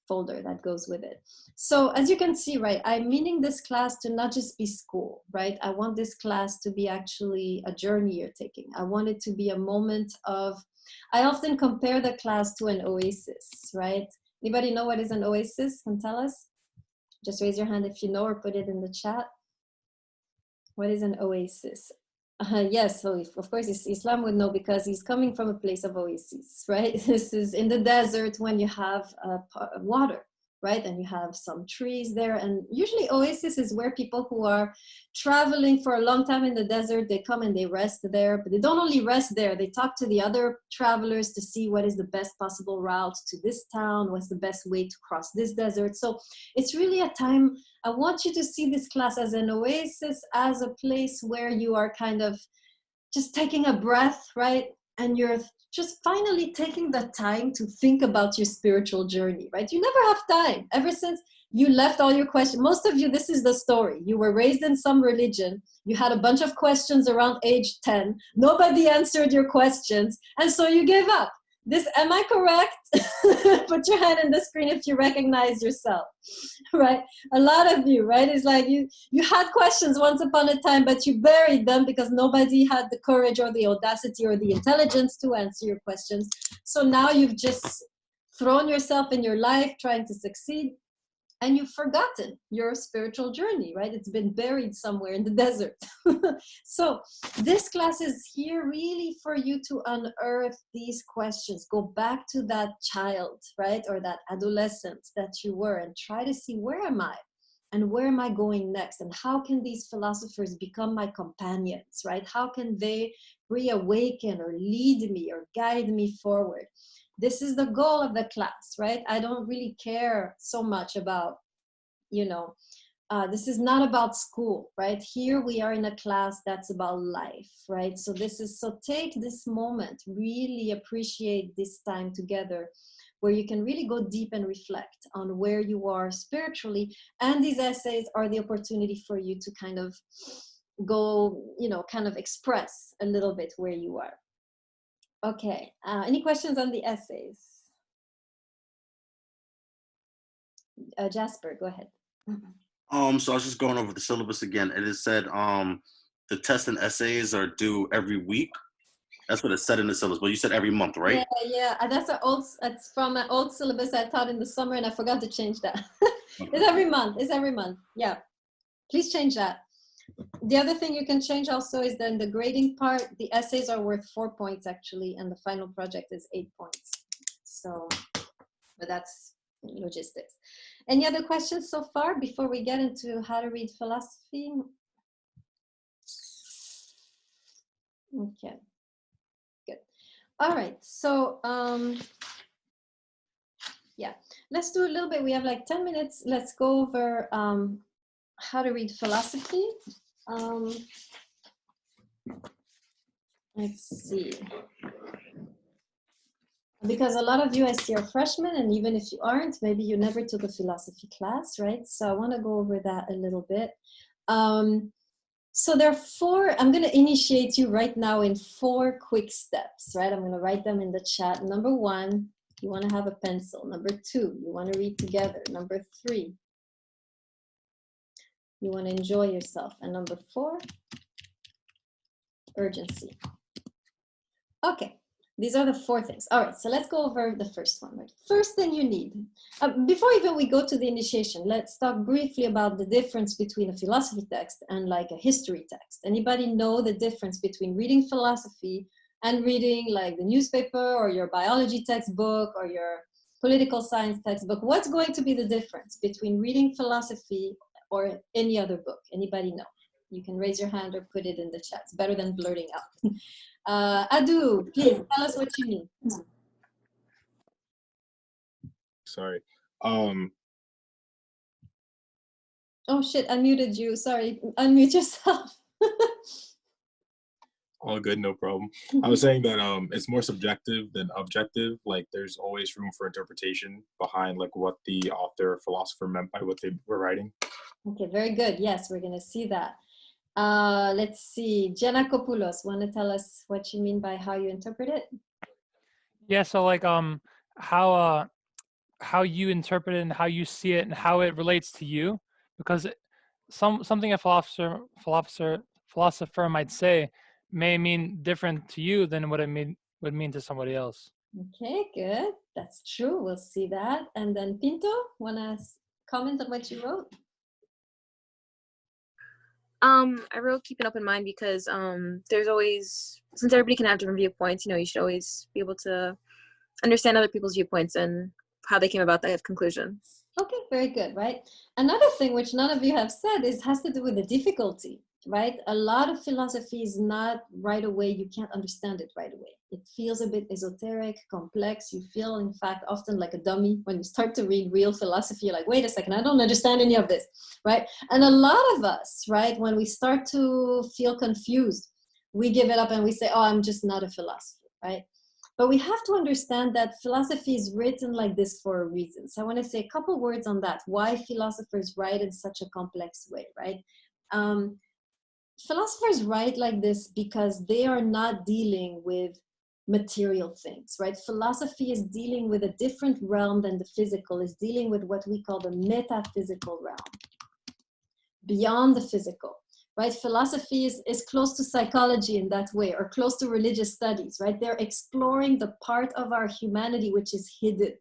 folder that goes with it. So as you can see, right, I'm meaning this class to not just be school, right? I want this class to be actually a journey you're taking. I want it to be a moment of, I often compare the class to an oasis, right? Anybody know what is an oasis? Can tell us? Just raise your hand if you know or put it in the chat. What is an oasis? Yes, so of course Islam would know because he's coming from a place of oasis, right? This is in the desert when you have water, right? And you have some trees there. And usually oasis is where people who are traveling for a long time in the desert, they come and they rest there. But they don't only rest there, they talk to the other travelers to see what is the best possible route to this town, what's the best way to cross this desert. So it's really a time, I want you to see this class as an oasis, as a place where you are kind of just taking a breath, right? And you're just finally taking the time to think about your spiritual journey, right? You never have time. Ever since you left all your questions, most of you, this is the story. You were raised in some religion. You had a bunch of questions around age 10. Nobody answered your questions. And so you gave up. This, am I correct? Put your hand in the screen if you recognize yourself, right? A lot of you, right? It's like you had questions once upon a time, but you buried them because nobody had the courage or the audacity or the intelligence to answer your questions. So now you've just thrown yourself in your life trying to succeed, and you've forgotten your spiritual journey, right? It's been buried somewhere in the desert. So this class is here really for you to unearth these questions. Go back to that child, right? Or that adolescent that you were and try to see, where am I? And where am I going next? And how can these philosophers become my companions, right? How can they reawaken or lead me or guide me forward? This is the goal of the class, right? I don't really care so much about, you know, this is not about school, right? Here we are in a class that's about life, right? So take this moment, really appreciate this time together where you can really go deep and reflect on where you are spiritually. And these essays are the opportunity for you to kind of go, you know, kind of express a little bit where you are. Okay, any questions on the essays? Jasper, go ahead. So I was just going over the syllabus again. It is said the tests and essays are due every week. That's what it said in the syllabus. But you said every month, right? Yeah. It's from an old syllabus I taught in the summer, and I forgot to change that. It's every month. It's every month. Yeah. Please change that. The other thing you can change also is then the grading part. The essays are worth 4 points actually, and the final project is 8 points. So, but that's logistics. Any other questions so far before we get into how to read philosophy? Okay, good. All right, so yeah, let's do a little bit. We have like 10 minutes. Let's go over how to read philosophy. Let's see. Because a lot of you, I see, are freshmen, and even if you aren't, maybe you never took a philosophy class, right? So I want to go over that a little bit. So there are 4, I'm going to initiate you right now in 4 quick steps, right? I'm going to write them in the chat. Number 1, you want to have a pencil. Number 2, you want to read together. Number 3, you want to enjoy yourself. And number 4, urgency. Okay. These are the 4 things. All right, so let's go over the first one. Right? First thing you need, before even we go to the initiation, let's talk briefly about the difference between a philosophy text and like a history text. Anybody know the difference between reading philosophy and reading like the newspaper or your biology textbook or your political science textbook? What's going to be the difference between reading philosophy or any other book? Anybody know? You can raise your hand or put it in the chat. It's better than blurting out. Adu, please tell us what you mean. Sorry. Oh shit, I muted you. Sorry, unmute yourself. All good, no problem. I was saying that it's more subjective than objective. Like there's always room for interpretation behind like what the author or philosopher meant by what they were writing. Okay, very good. Yes, we're gonna see that. Let's see, Giannakopoulos, want to tell us what you mean by how you interpret it? Yeah, so like how you interpret it and how you see it and how it relates to you, because something a philosopher might say may mean different to you than what it would mean to somebody else. Okay, good. That's true. We'll see that. And then Pinto, want to comment on what you wrote? I wrote keep an open mind because there's always, since everybody can have different viewpoints, you know, you should always be able to understand other people's viewpoints and how they came about that conclusion. Okay, very good, right? Another thing which none of you have said has to do with the difficulty, right? A lot of philosophy is not right away, you can't understand it right away. It feels a bit esoteric, complex. You feel, in fact, often like a dummy when you start to read real philosophy. You're like, wait a second, I don't understand any of this, right? And a lot of us, right, when we start to feel confused, we give it up and we say, oh, I'm just not a philosopher, right? But we have to understand that philosophy is written like this for a reason. So I want to say a couple words on that, why philosophers write in such a complex way, right? Philosophers write like this because they are not dealing with material things, right? Philosophy is dealing with a different realm than the physical, is dealing with what we call the metaphysical realm, beyond the physical. Right? Philosophy is close to psychology in that way, or close to religious studies, right? They're exploring the part of our humanity which is hidden,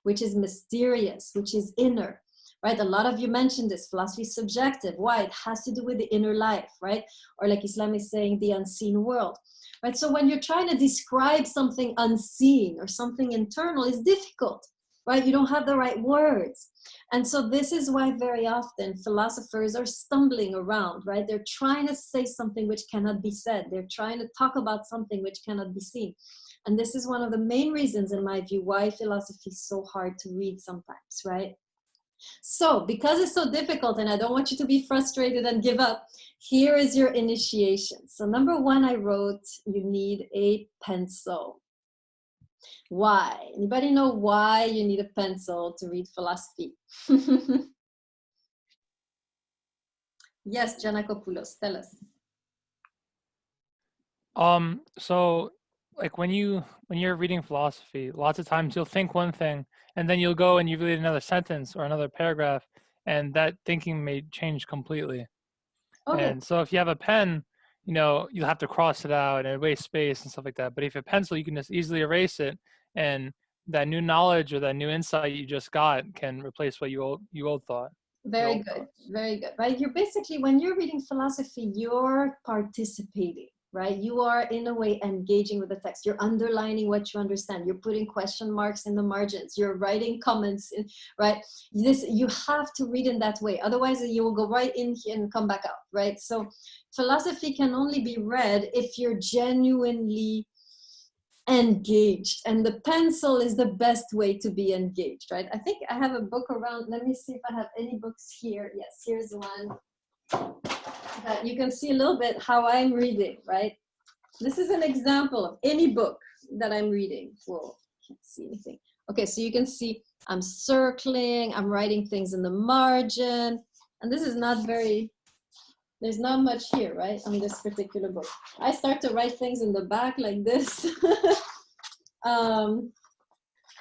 which is mysterious, which is inner, right? A lot of you mentioned this, philosophy is subjective. Why? It has to do with the inner life, right? Or like Islam is saying, the unseen world, right? So when you're trying to describe something unseen or something internal, it's difficult, right? You don't have the right words. And so this is why very often philosophers are stumbling around, right? They're trying to say something which cannot be said. They're trying to talk about something which cannot be seen. And this is one of the main reasons, in my view, why philosophy is so hard to read sometimes, right? So because it's so difficult, and I don't want you to be frustrated and give up, here is your initiation. So number 1, I wrote, you need a pencil. Why? Anybody know why you need a pencil to read philosophy? Yes, Giannakopoulos, tell us. So like when you're reading philosophy, lots of times you'll think one thing and then you'll go and you read another sentence or another paragraph, and that thinking may change completely. Okay. And so if you have a pen, you know, you'll have to cross it out and it wastes space and stuff like that. But if you have a pencil, you can just easily erase it, and that new knowledge or that new insight you just got can replace what you old thought. Very old good, thoughts. very good, right? You're basically, when you're reading philosophy, you're participating, right? You are in a way engaging with the text. You're underlining what you understand. You're putting question marks in the margins. You're writing comments, in, right? This, you have to read in that way. Otherwise you will go right in here and come back out, right? So philosophy can only be read if you're genuinely engaged, and the pencil is the best way to be engaged, right? I think I have a book around. Let me see if I have any books here. Yes, here's one that you can see a little bit how I'm reading, right? This is an example of any book that I'm reading. Whoa, can't see anything. Okay, so you can see I'm circling, I'm writing things in the margin, and this is not very, there's not much here, right, on this particular book. I start to write things in the back like this.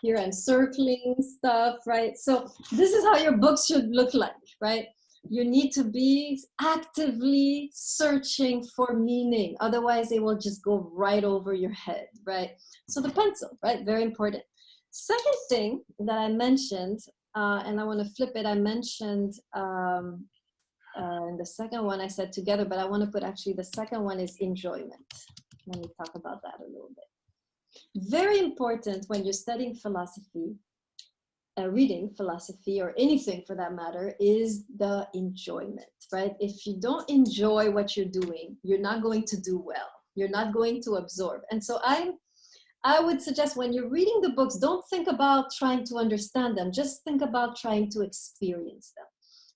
Here I'm circling stuff, right? So this is how your books should look like, right? You need to be actively searching for meaning. Otherwise, it will just go right over your head, right? So the pencil, right? Very important. Second thing that I mentioned, and I want to flip it, I mentioned and the second one I said together, but I want to put actually the second one is enjoyment. Let me talk about that a little bit. Very important when you're studying philosophy, reading philosophy or anything for that matter, is the enjoyment, right? If you don't enjoy what you're doing, you're not going to do well. You're not going to absorb. And so I would suggest when you're reading the books, don't think about trying to understand them. Just think about trying to experience them.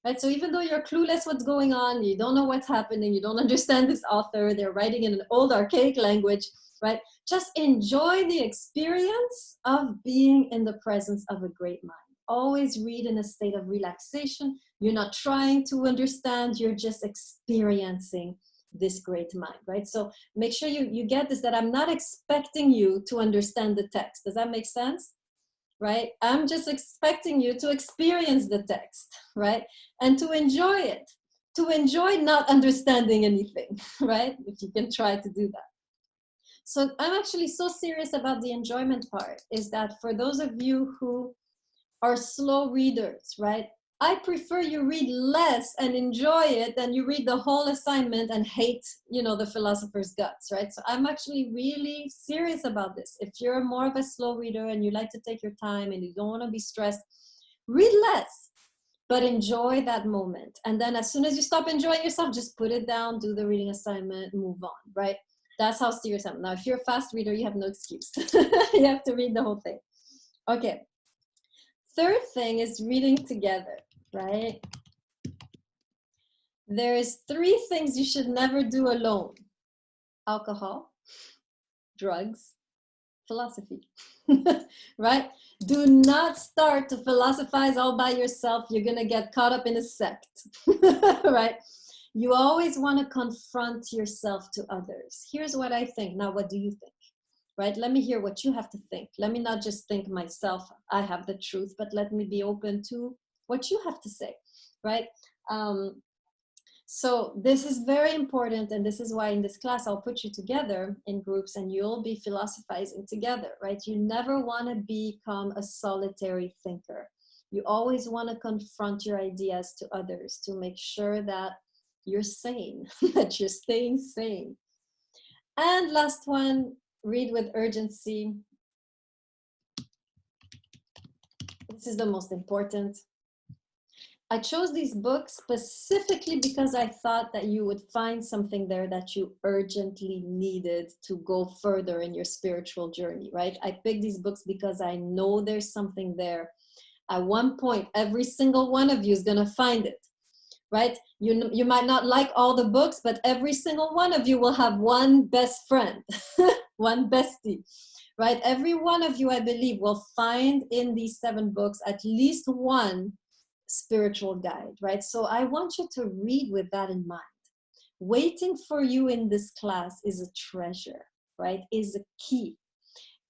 Right? So even though you're clueless what's going on, you don't know what's happening, you don't understand this author, they're writing in an old archaic language, right? Just enjoy the experience of being in the presence of a great mind. Always read in a state of relaxation. You're not trying to understand, you're just experiencing this great mind, right? So make sure you get this, that I'm not expecting you to understand the text. Does that make sense? Right? I'm just expecting you to experience the text, right? And to enjoy it, to enjoy not understanding anything, right? If you can try to do that. So I'm actually so serious about the enjoyment part, is that for those of you who are slow readers, right? I prefer you read less and enjoy it than you read the whole assignment and hate, you know, the philosopher's guts, right? So I'm actually really serious about this. If you're more of a slow reader and you like to take your time and you don't want to be stressed, read less, but enjoy that moment. And then as soon as you stop enjoying yourself, just put it down, do the reading assignment, move on, right? That's how serious I am. Now, if you're a fast reader, you have no excuse. You have to read the whole thing. Okay. Third thing is reading together, right? There's 3 things you should never do alone: alcohol, drugs, philosophy, right? Do not start to philosophize all by yourself. You're gonna get caught up in a sect, right? You always wanna confront yourself to others. Here's what I think. Now, what do you think? Right? Let me hear what you have to think. Let me not just think myself, I have the truth, but let me be open to what you have to say, right? So this is very important, and this is why in this class I'll put you together in groups and you'll be philosophizing together, right? You never want to become a solitary thinker. You always want to confront your ideas to others to make sure that you're sane, that you're staying sane. And last one, read with urgency. This is the most important. I chose these books specifically because I thought that you would find something there that you urgently needed to go further in your spiritual journey, right? I picked these books because I know there's something there. At one point, every single one of you is going to find it, right? You might not like all the books, but every single one of you will have one best friend, one bestie, right? Every one of you, I believe, will find in these 7 books at least one spiritual guide, right? So I want you to read with that in mind. Waiting for you in this class is a treasure, right? Is a key,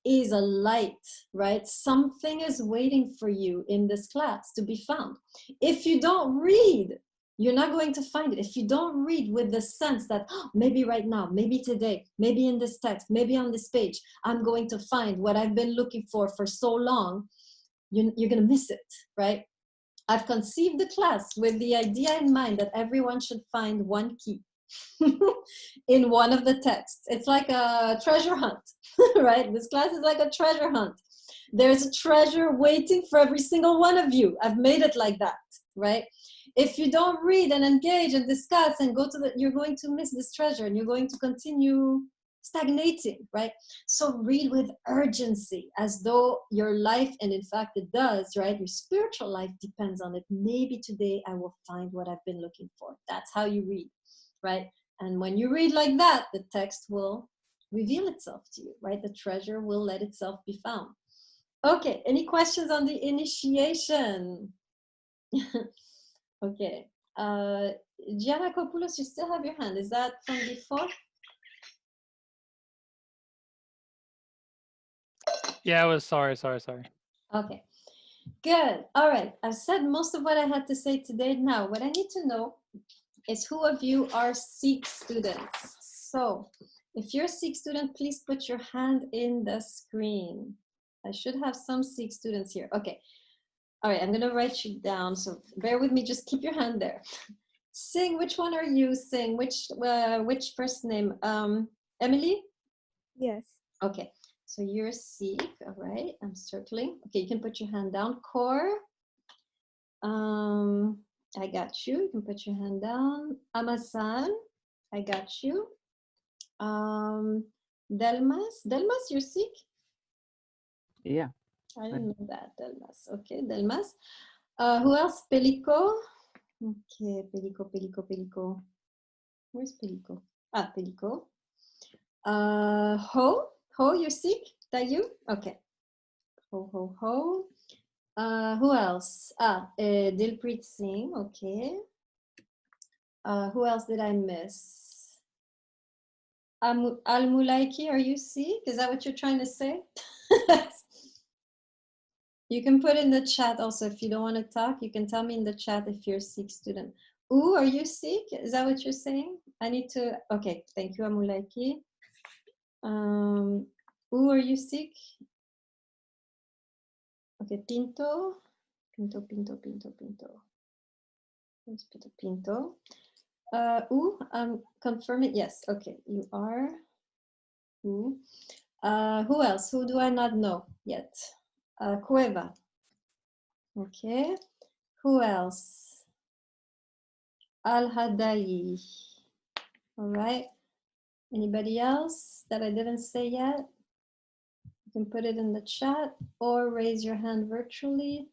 is a light, right? Something is waiting for you in this class to be found. If you don't read, you're not going to find it. If you don't read with the sense that oh, maybe right now, maybe today, maybe in this text, maybe on this page, I'm going to find what I've been looking for so long, you're going to miss it, right? I've conceived the class with the idea in mind that everyone should find one key in one of the texts. It's like a treasure hunt, right? This class is like a treasure hunt. There's a treasure waiting for every single one of you. I've made it like that, right? If you don't read and engage and discuss and go to the, you're going to miss this treasure and you're going to continue stagnating, right? So read with urgency as though your life, and in fact it does, right? Your spiritual life depends on it. Maybe today I will find what I've been looking for. That's how you read, right? And when you read like that, the text will reveal itself to you, right? The treasure will let itself be found. Okay, any questions on the initiation? Okay, Gianna Kopoulos, you still have your hand. Is that from before? Yeah, I was sorry. Okay, good. All right, I've said most of what I had to say today. Now, what I need to know is who of you are Seek students. So, if you're a Seek student, please put your hand in the screen. I should have some Seek students here. Okay. All right, I'm going to write you down. So bear with me. Just keep your hand there. Sing, which one are you? Sing, which first name? Emily? Yes. Okay, so you're Seek. All right, I'm circling. Okay, you can put your hand down. Core. I got you. You can put your hand down. Amasan. I got you. Delmas. Delmas, you're Seek? Yeah. I didn't know that, Delmas. Okay, Delmas. Who else? Pelico. Okay, Pelico. Where's Pelico? Ah, Pelico. Ho, you're Seek? That you? Okay. Ho. Who else? Ah, Dilpreet Singh. Okay. Who else did I miss? Al-Mulaiki, are you Seek? Is that what you're trying to say? You can put in the chat also if you don't want to talk. You can tell me in the chat if you're a Seek student. Ooh, are you Seek? Is that what you're saying? I need to. Okay, thank you, Amulaiki. Ooh, are you Seek? Okay, Pinto. Where's Pinto? Ooh, I'm confirming. Yes, okay, you are. Ooh. Who else? Who do I not know yet? Cueva. Okay. Who else? Al-Hadayi. All right. Anybody else that I didn't say yet? You can put it in the chat or raise your hand virtually.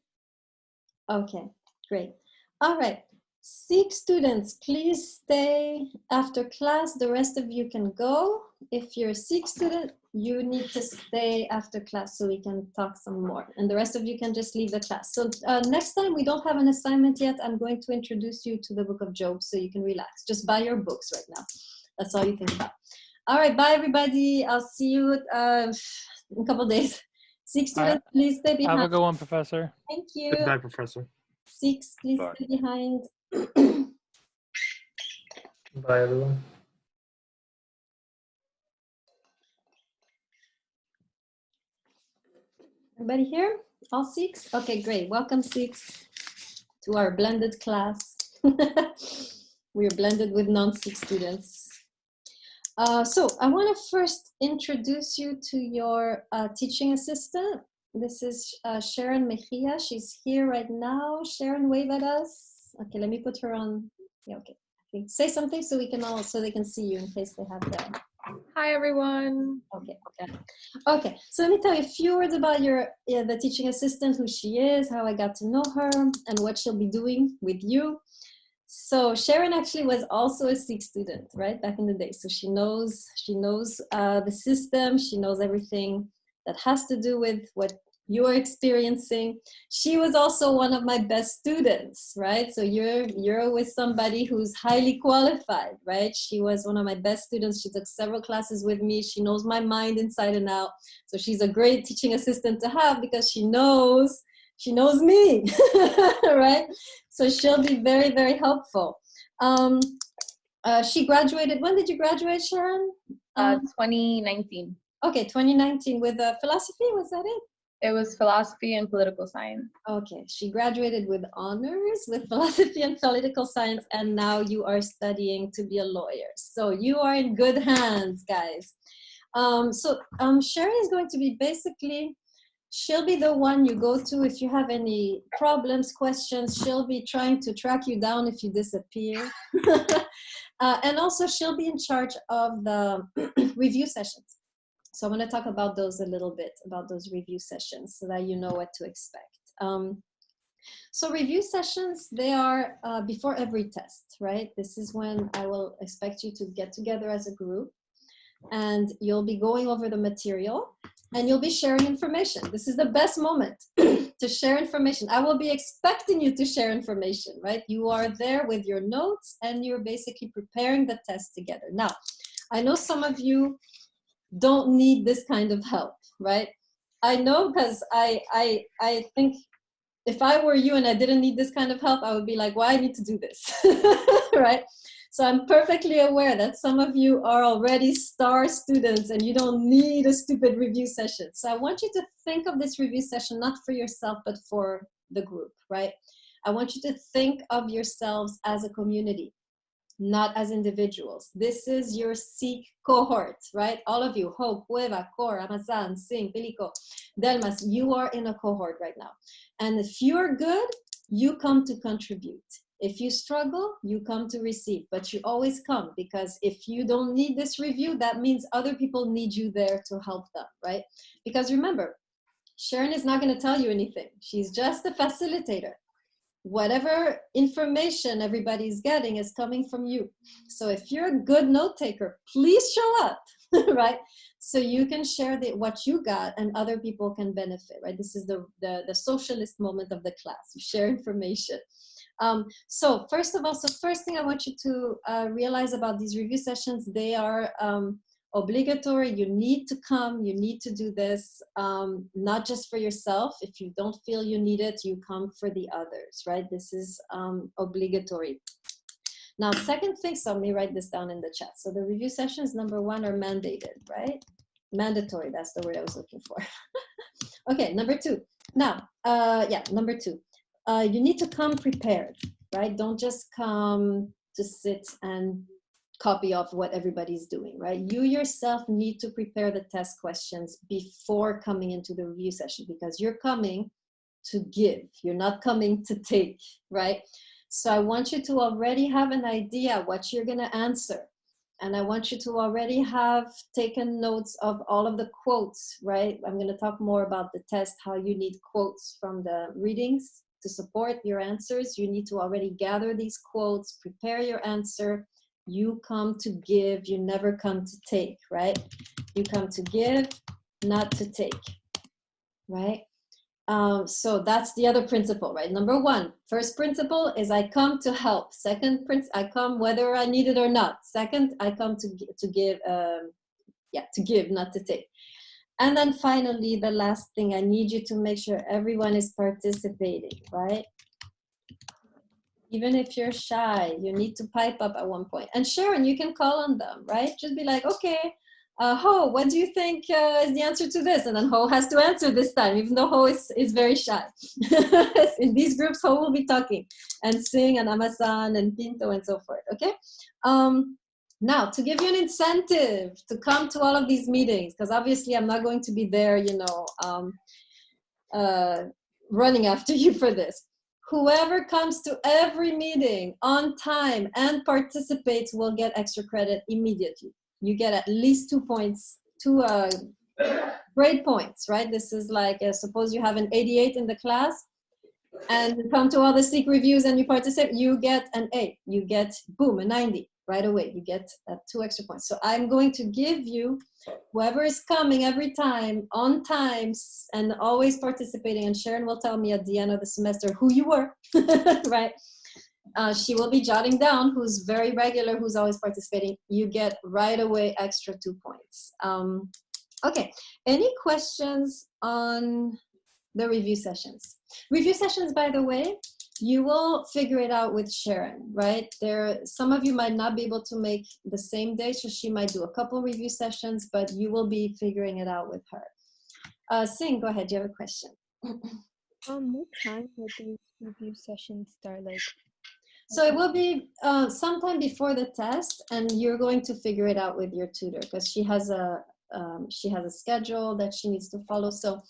Okay, great. All right. Seek students, please stay after class. The rest of you can go. If you're a Seek student, you need to stay after class so we can talk some more. And the rest of you can just leave the class. So next time, we don't have an assignment yet. I'm going to introduce you to the book of Job so you can relax. Just buy your books right now. That's all you think about. All right, bye everybody. I'll see you in a couple days. Seek students, please stay behind. Have a good one, Professor. Thank you. Goodbye, Professor. Seeks, please stay behind. Bye, everyone. Everybody here? All Seeks? Okay, great. Welcome, Seeks, to our blended class. We are blended with non-Seek students. So I want to first introduce you to your teaching assistant. This is Sharon Mejia. She's here right now. Sharon, wave at us. Okay, let me put her on. Yeah, okay. Say something so we can all, so they can see you in case they have the. Hi, everyone. Okay. Okay. So let me tell you a few words about the teaching assistant, who she is, how I got to know her, and what she'll be doing with you. So Sharon actually was also a Seek student, right, back in the day. So she knows the system. She knows everything that has to do with what you're experiencing. She was also one of my best students, right? So you're with somebody who's highly qualified, right? She was one of my best students. She took several classes with me. She knows my mind inside and out. So she's a great teaching assistant to have because she knows She knows me, right? So she'll be very, very helpful. She graduated, when did you graduate, Sharon? 2019. Okay, 2019 with philosophy, was that it? It was philosophy and political science. Okay, she graduated with honors with philosophy and political science, and now you are studying to be a lawyer. So you are in good hands, guys. Sharon is going to be basically, she'll be the one you go to if you have any problems, questions. She'll be trying to track you down if you disappear. And also she'll be in charge of the review sessions. So I'm going to talk about those a little bit, about those review sessions, so that you know what to expect. So review sessions, they are before every test, right? This is when I will expect you to get together as a group, and you'll be going over the material, and you'll be sharing information. This is the best moment to share information. I will be expecting you to share information, right? You are there with your notes, and you're basically preparing the test together. Now, I know some of you don't need this kind of help, right? I know, because I think if I were you and I didn't need this kind of help, I would be like, why I need to do this, right? So I'm perfectly aware that some of you are already star students and you don't need a stupid review session. So I want you to think of this review session not for yourself, but for the group, right? I want you to think of yourselves as a community, not as individuals. This is your Seek cohort, right? All of you, Hope, Cueva, Cor, Amazan, Sing, Pelico, Delmas, you are in a cohort right now. And if you're good, you come to contribute. If you struggle, you come to receive, but you always come, because if you don't need this review, that means other people need you there to help them, right? Because remember, Sharon is not going to tell you anything. She's just a facilitator. Whatever information everybody's getting is coming from you. So if you're a good note taker, please show up, right? So you can share what you got and other people can benefit, right? This is the socialist moment of the class. You share information. So first of all, first thing I want you to realize about these review sessions, they are obligatory. You need to come, you need to do this, not just for yourself. If you don't feel you need it, you come for the others, right? This is obligatory. Now, second thing, so let me write this down in the chat. So the review sessions, number 1, are mandated, right? Mandatory, that's the word I was looking for. Okay, number 2. Now, number 2. You need to come prepared, right? Don't just come to sit and copy of what everybody's doing, right? You yourself need to prepare the test questions before coming into the review session, because you're coming to give. You're not coming to take, right? So I want you to already have an idea what you're going to answer. And I want you to already have taken notes of all of the quotes, right? I'm going to talk more about the test, how you need quotes from the readings to support your answers. You need to already gather these quotes, prepare your answer. You come to give, you never come to take, right? You come to give, not to take, right? So that's the other principle, right? Number 1, first principle is I come to help. Second I come whether I need it or not. Second, I come to give, to give, not to take. And then finally, the last thing, I need you to make sure everyone is participating, right? Even if you're shy, you need to pipe up at one point. And Sharon, you can call on them, right? Just be like, okay, Ho, what do you think is the answer to this? And then Ho has to answer this time, even though Ho is very shy. In these groups, Ho will be talking and Sing and Amasan and Pinto and so forth, okay? Now, to give you an incentive to come to all of these meetings, because obviously I'm not going to be there, running after you for this. Whoever comes to every meeting on time and participates will get extra credit immediately. You get at least 2 points, 2 grade points, right? This is like, suppose you have an 88 in the class and you come to all the SEEK reviews and you participate, you get an A. You get, boom, a 90 right away. You get 2 extra points. So I'm going to give you, whoever is coming every time, on time, and always participating, and Sharon will tell me at the end of the semester who you were, right? She will be jotting down who's very regular, who's always participating. You get right away extra 2 points. Okay, any questions on the review sessions. Review sessions, by the way, you will figure it out with Sharon, right? Some of you might not be able to make the same day, so she might do a couple review sessions, but you will be figuring it out with her. Sing, go ahead, you have a question. What time would these review sessions start? Like, so it will be sometime before the test, and you're going to figure it out with your tutor because she has a schedule that she needs to follow. So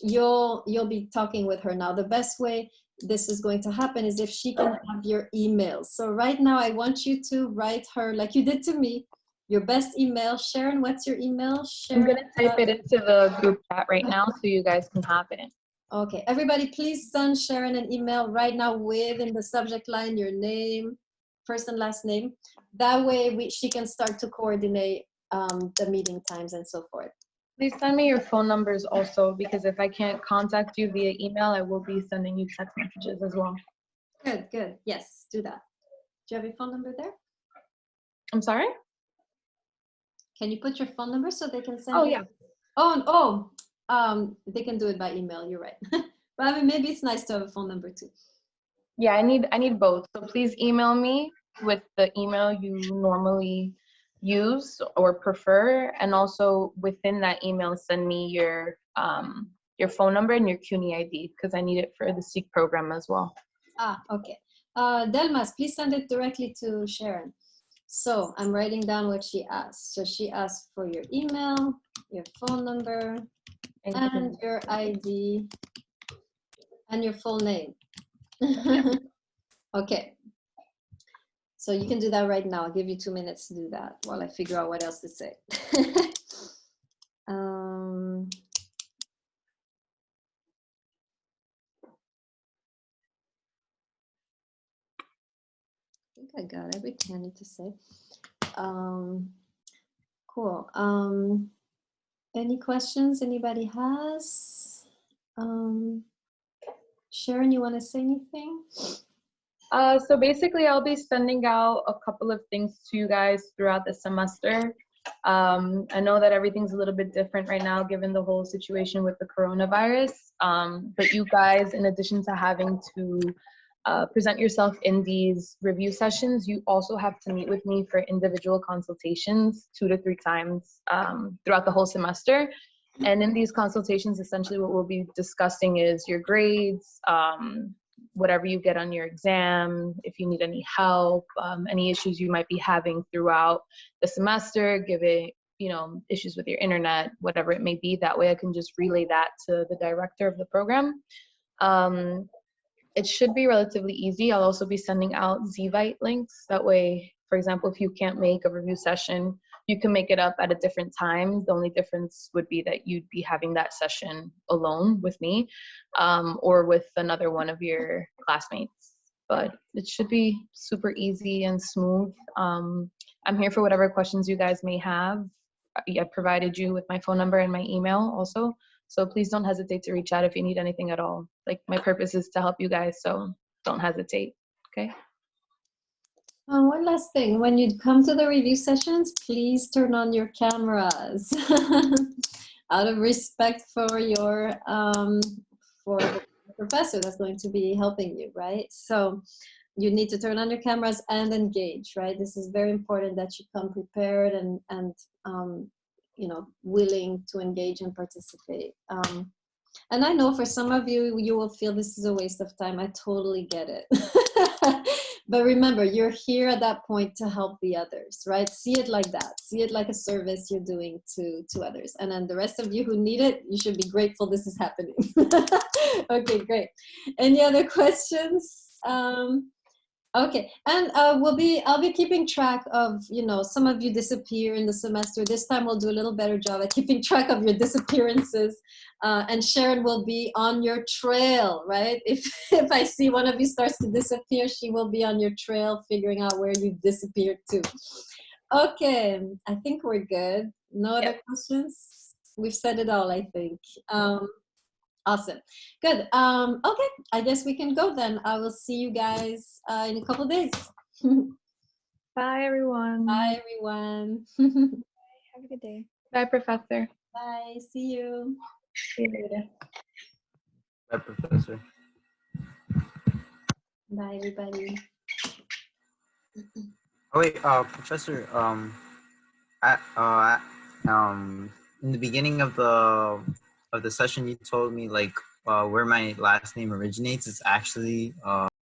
you'll be talking with her. Now, the best way this is going to happen is if she can have your email. So right now, I want you to write her, like you did to me, your best email. Sharon, what's your email? Sharon, I'm going to type it into the group chat right now so you guys can have it. Okay, everybody, please send Sharon an email right now with, in the subject line, your name, first and last name. That way she can start to coordinate the meeting times and so forth. Please send me your phone numbers also, because if I can't contact you via email, I will be sending you text messages as well. Good, good. Yes, do that. Do you have your phone number there? I'm sorry? Can you put your phone number so they can send Oh, you? yeah. They can do it by email, you're right. But I mean, maybe it's nice to have a phone number too. Yeah, I need both. So please email me with the email you normally use or prefer, and also within that email send me your phone number and your CUNY ID, because I need it for the SEEK program as well. Okay. Delmas, please send it directly to Sharon. So I'm writing down what she asked. So she asked for your email, your phone number, and your ID, and your full name. Okay. So you can do that right now. I'll give you 2 minutes to do that while I figure out what else to say. I think I got everything I need to say. Cool. Any questions anybody has? Sharon, you want to say anything? So basically, I'll be sending out a couple of things to you guys throughout the semester. I know that everything's a little bit different right now given the whole situation with the coronavirus, but you guys, in addition to having to present yourself in these review sessions, you also have to meet with me for individual consultations 2 to 3 times throughout the whole semester. And in these consultations, essentially what we'll be discussing is your grades, whatever you get on your exam, if you need any help, any issues you might be having throughout the semester, given, issues with your internet, whatever it may be. That way I can just relay that to the director of the program. It should be relatively easy. I'll also be sending out Zvite links. That way, for example, if you can't make a review session, you can make it up at a different time. The only difference would be that you'd be having that session alone with me, or with another one of your classmates. But it should be super easy and smooth. I'm here for whatever questions you guys may have. I provided you with my phone number and my email also. So please don't hesitate to reach out if you need anything at all. Like, my purpose is to help you guys, so don't hesitate, okay? One last thing, when you come to the review sessions, please turn on your cameras out of respect for your for the professor that's going to be helping you, right? So you need to turn on your cameras and engage, right? This is very important that you come prepared and willing to engage and participate. And I know for some of you, you will feel this is a waste of time. I totally get it. But remember, you're here at that point to help the others, right? See it like that. See it like a service you're doing to others. And then the rest of you who need it, you should be grateful this is happening. Okay, great. Any other questions? Okay, and I'll be keeping track of, some of you disappear in the semester. This time we'll do a little better job at keeping track of your disappearances. And Sharon will be on your trail, right? If I see one of you starts to disappear, she will be on your trail figuring out where you disappeared to. Okay, I think we're good. No other questions? We've said it all, I think. Awesome. Good. Okay, I guess we can go then. I will see you guys in a couple days. Bye, everyone. Bye, everyone. Have a good day. Bye, Professor. Bye. See you. See you later. Bye, Professor. Bye, everybody. Oh wait, Professor. In the beginning of the session, you told me like where my last name originates. It's actually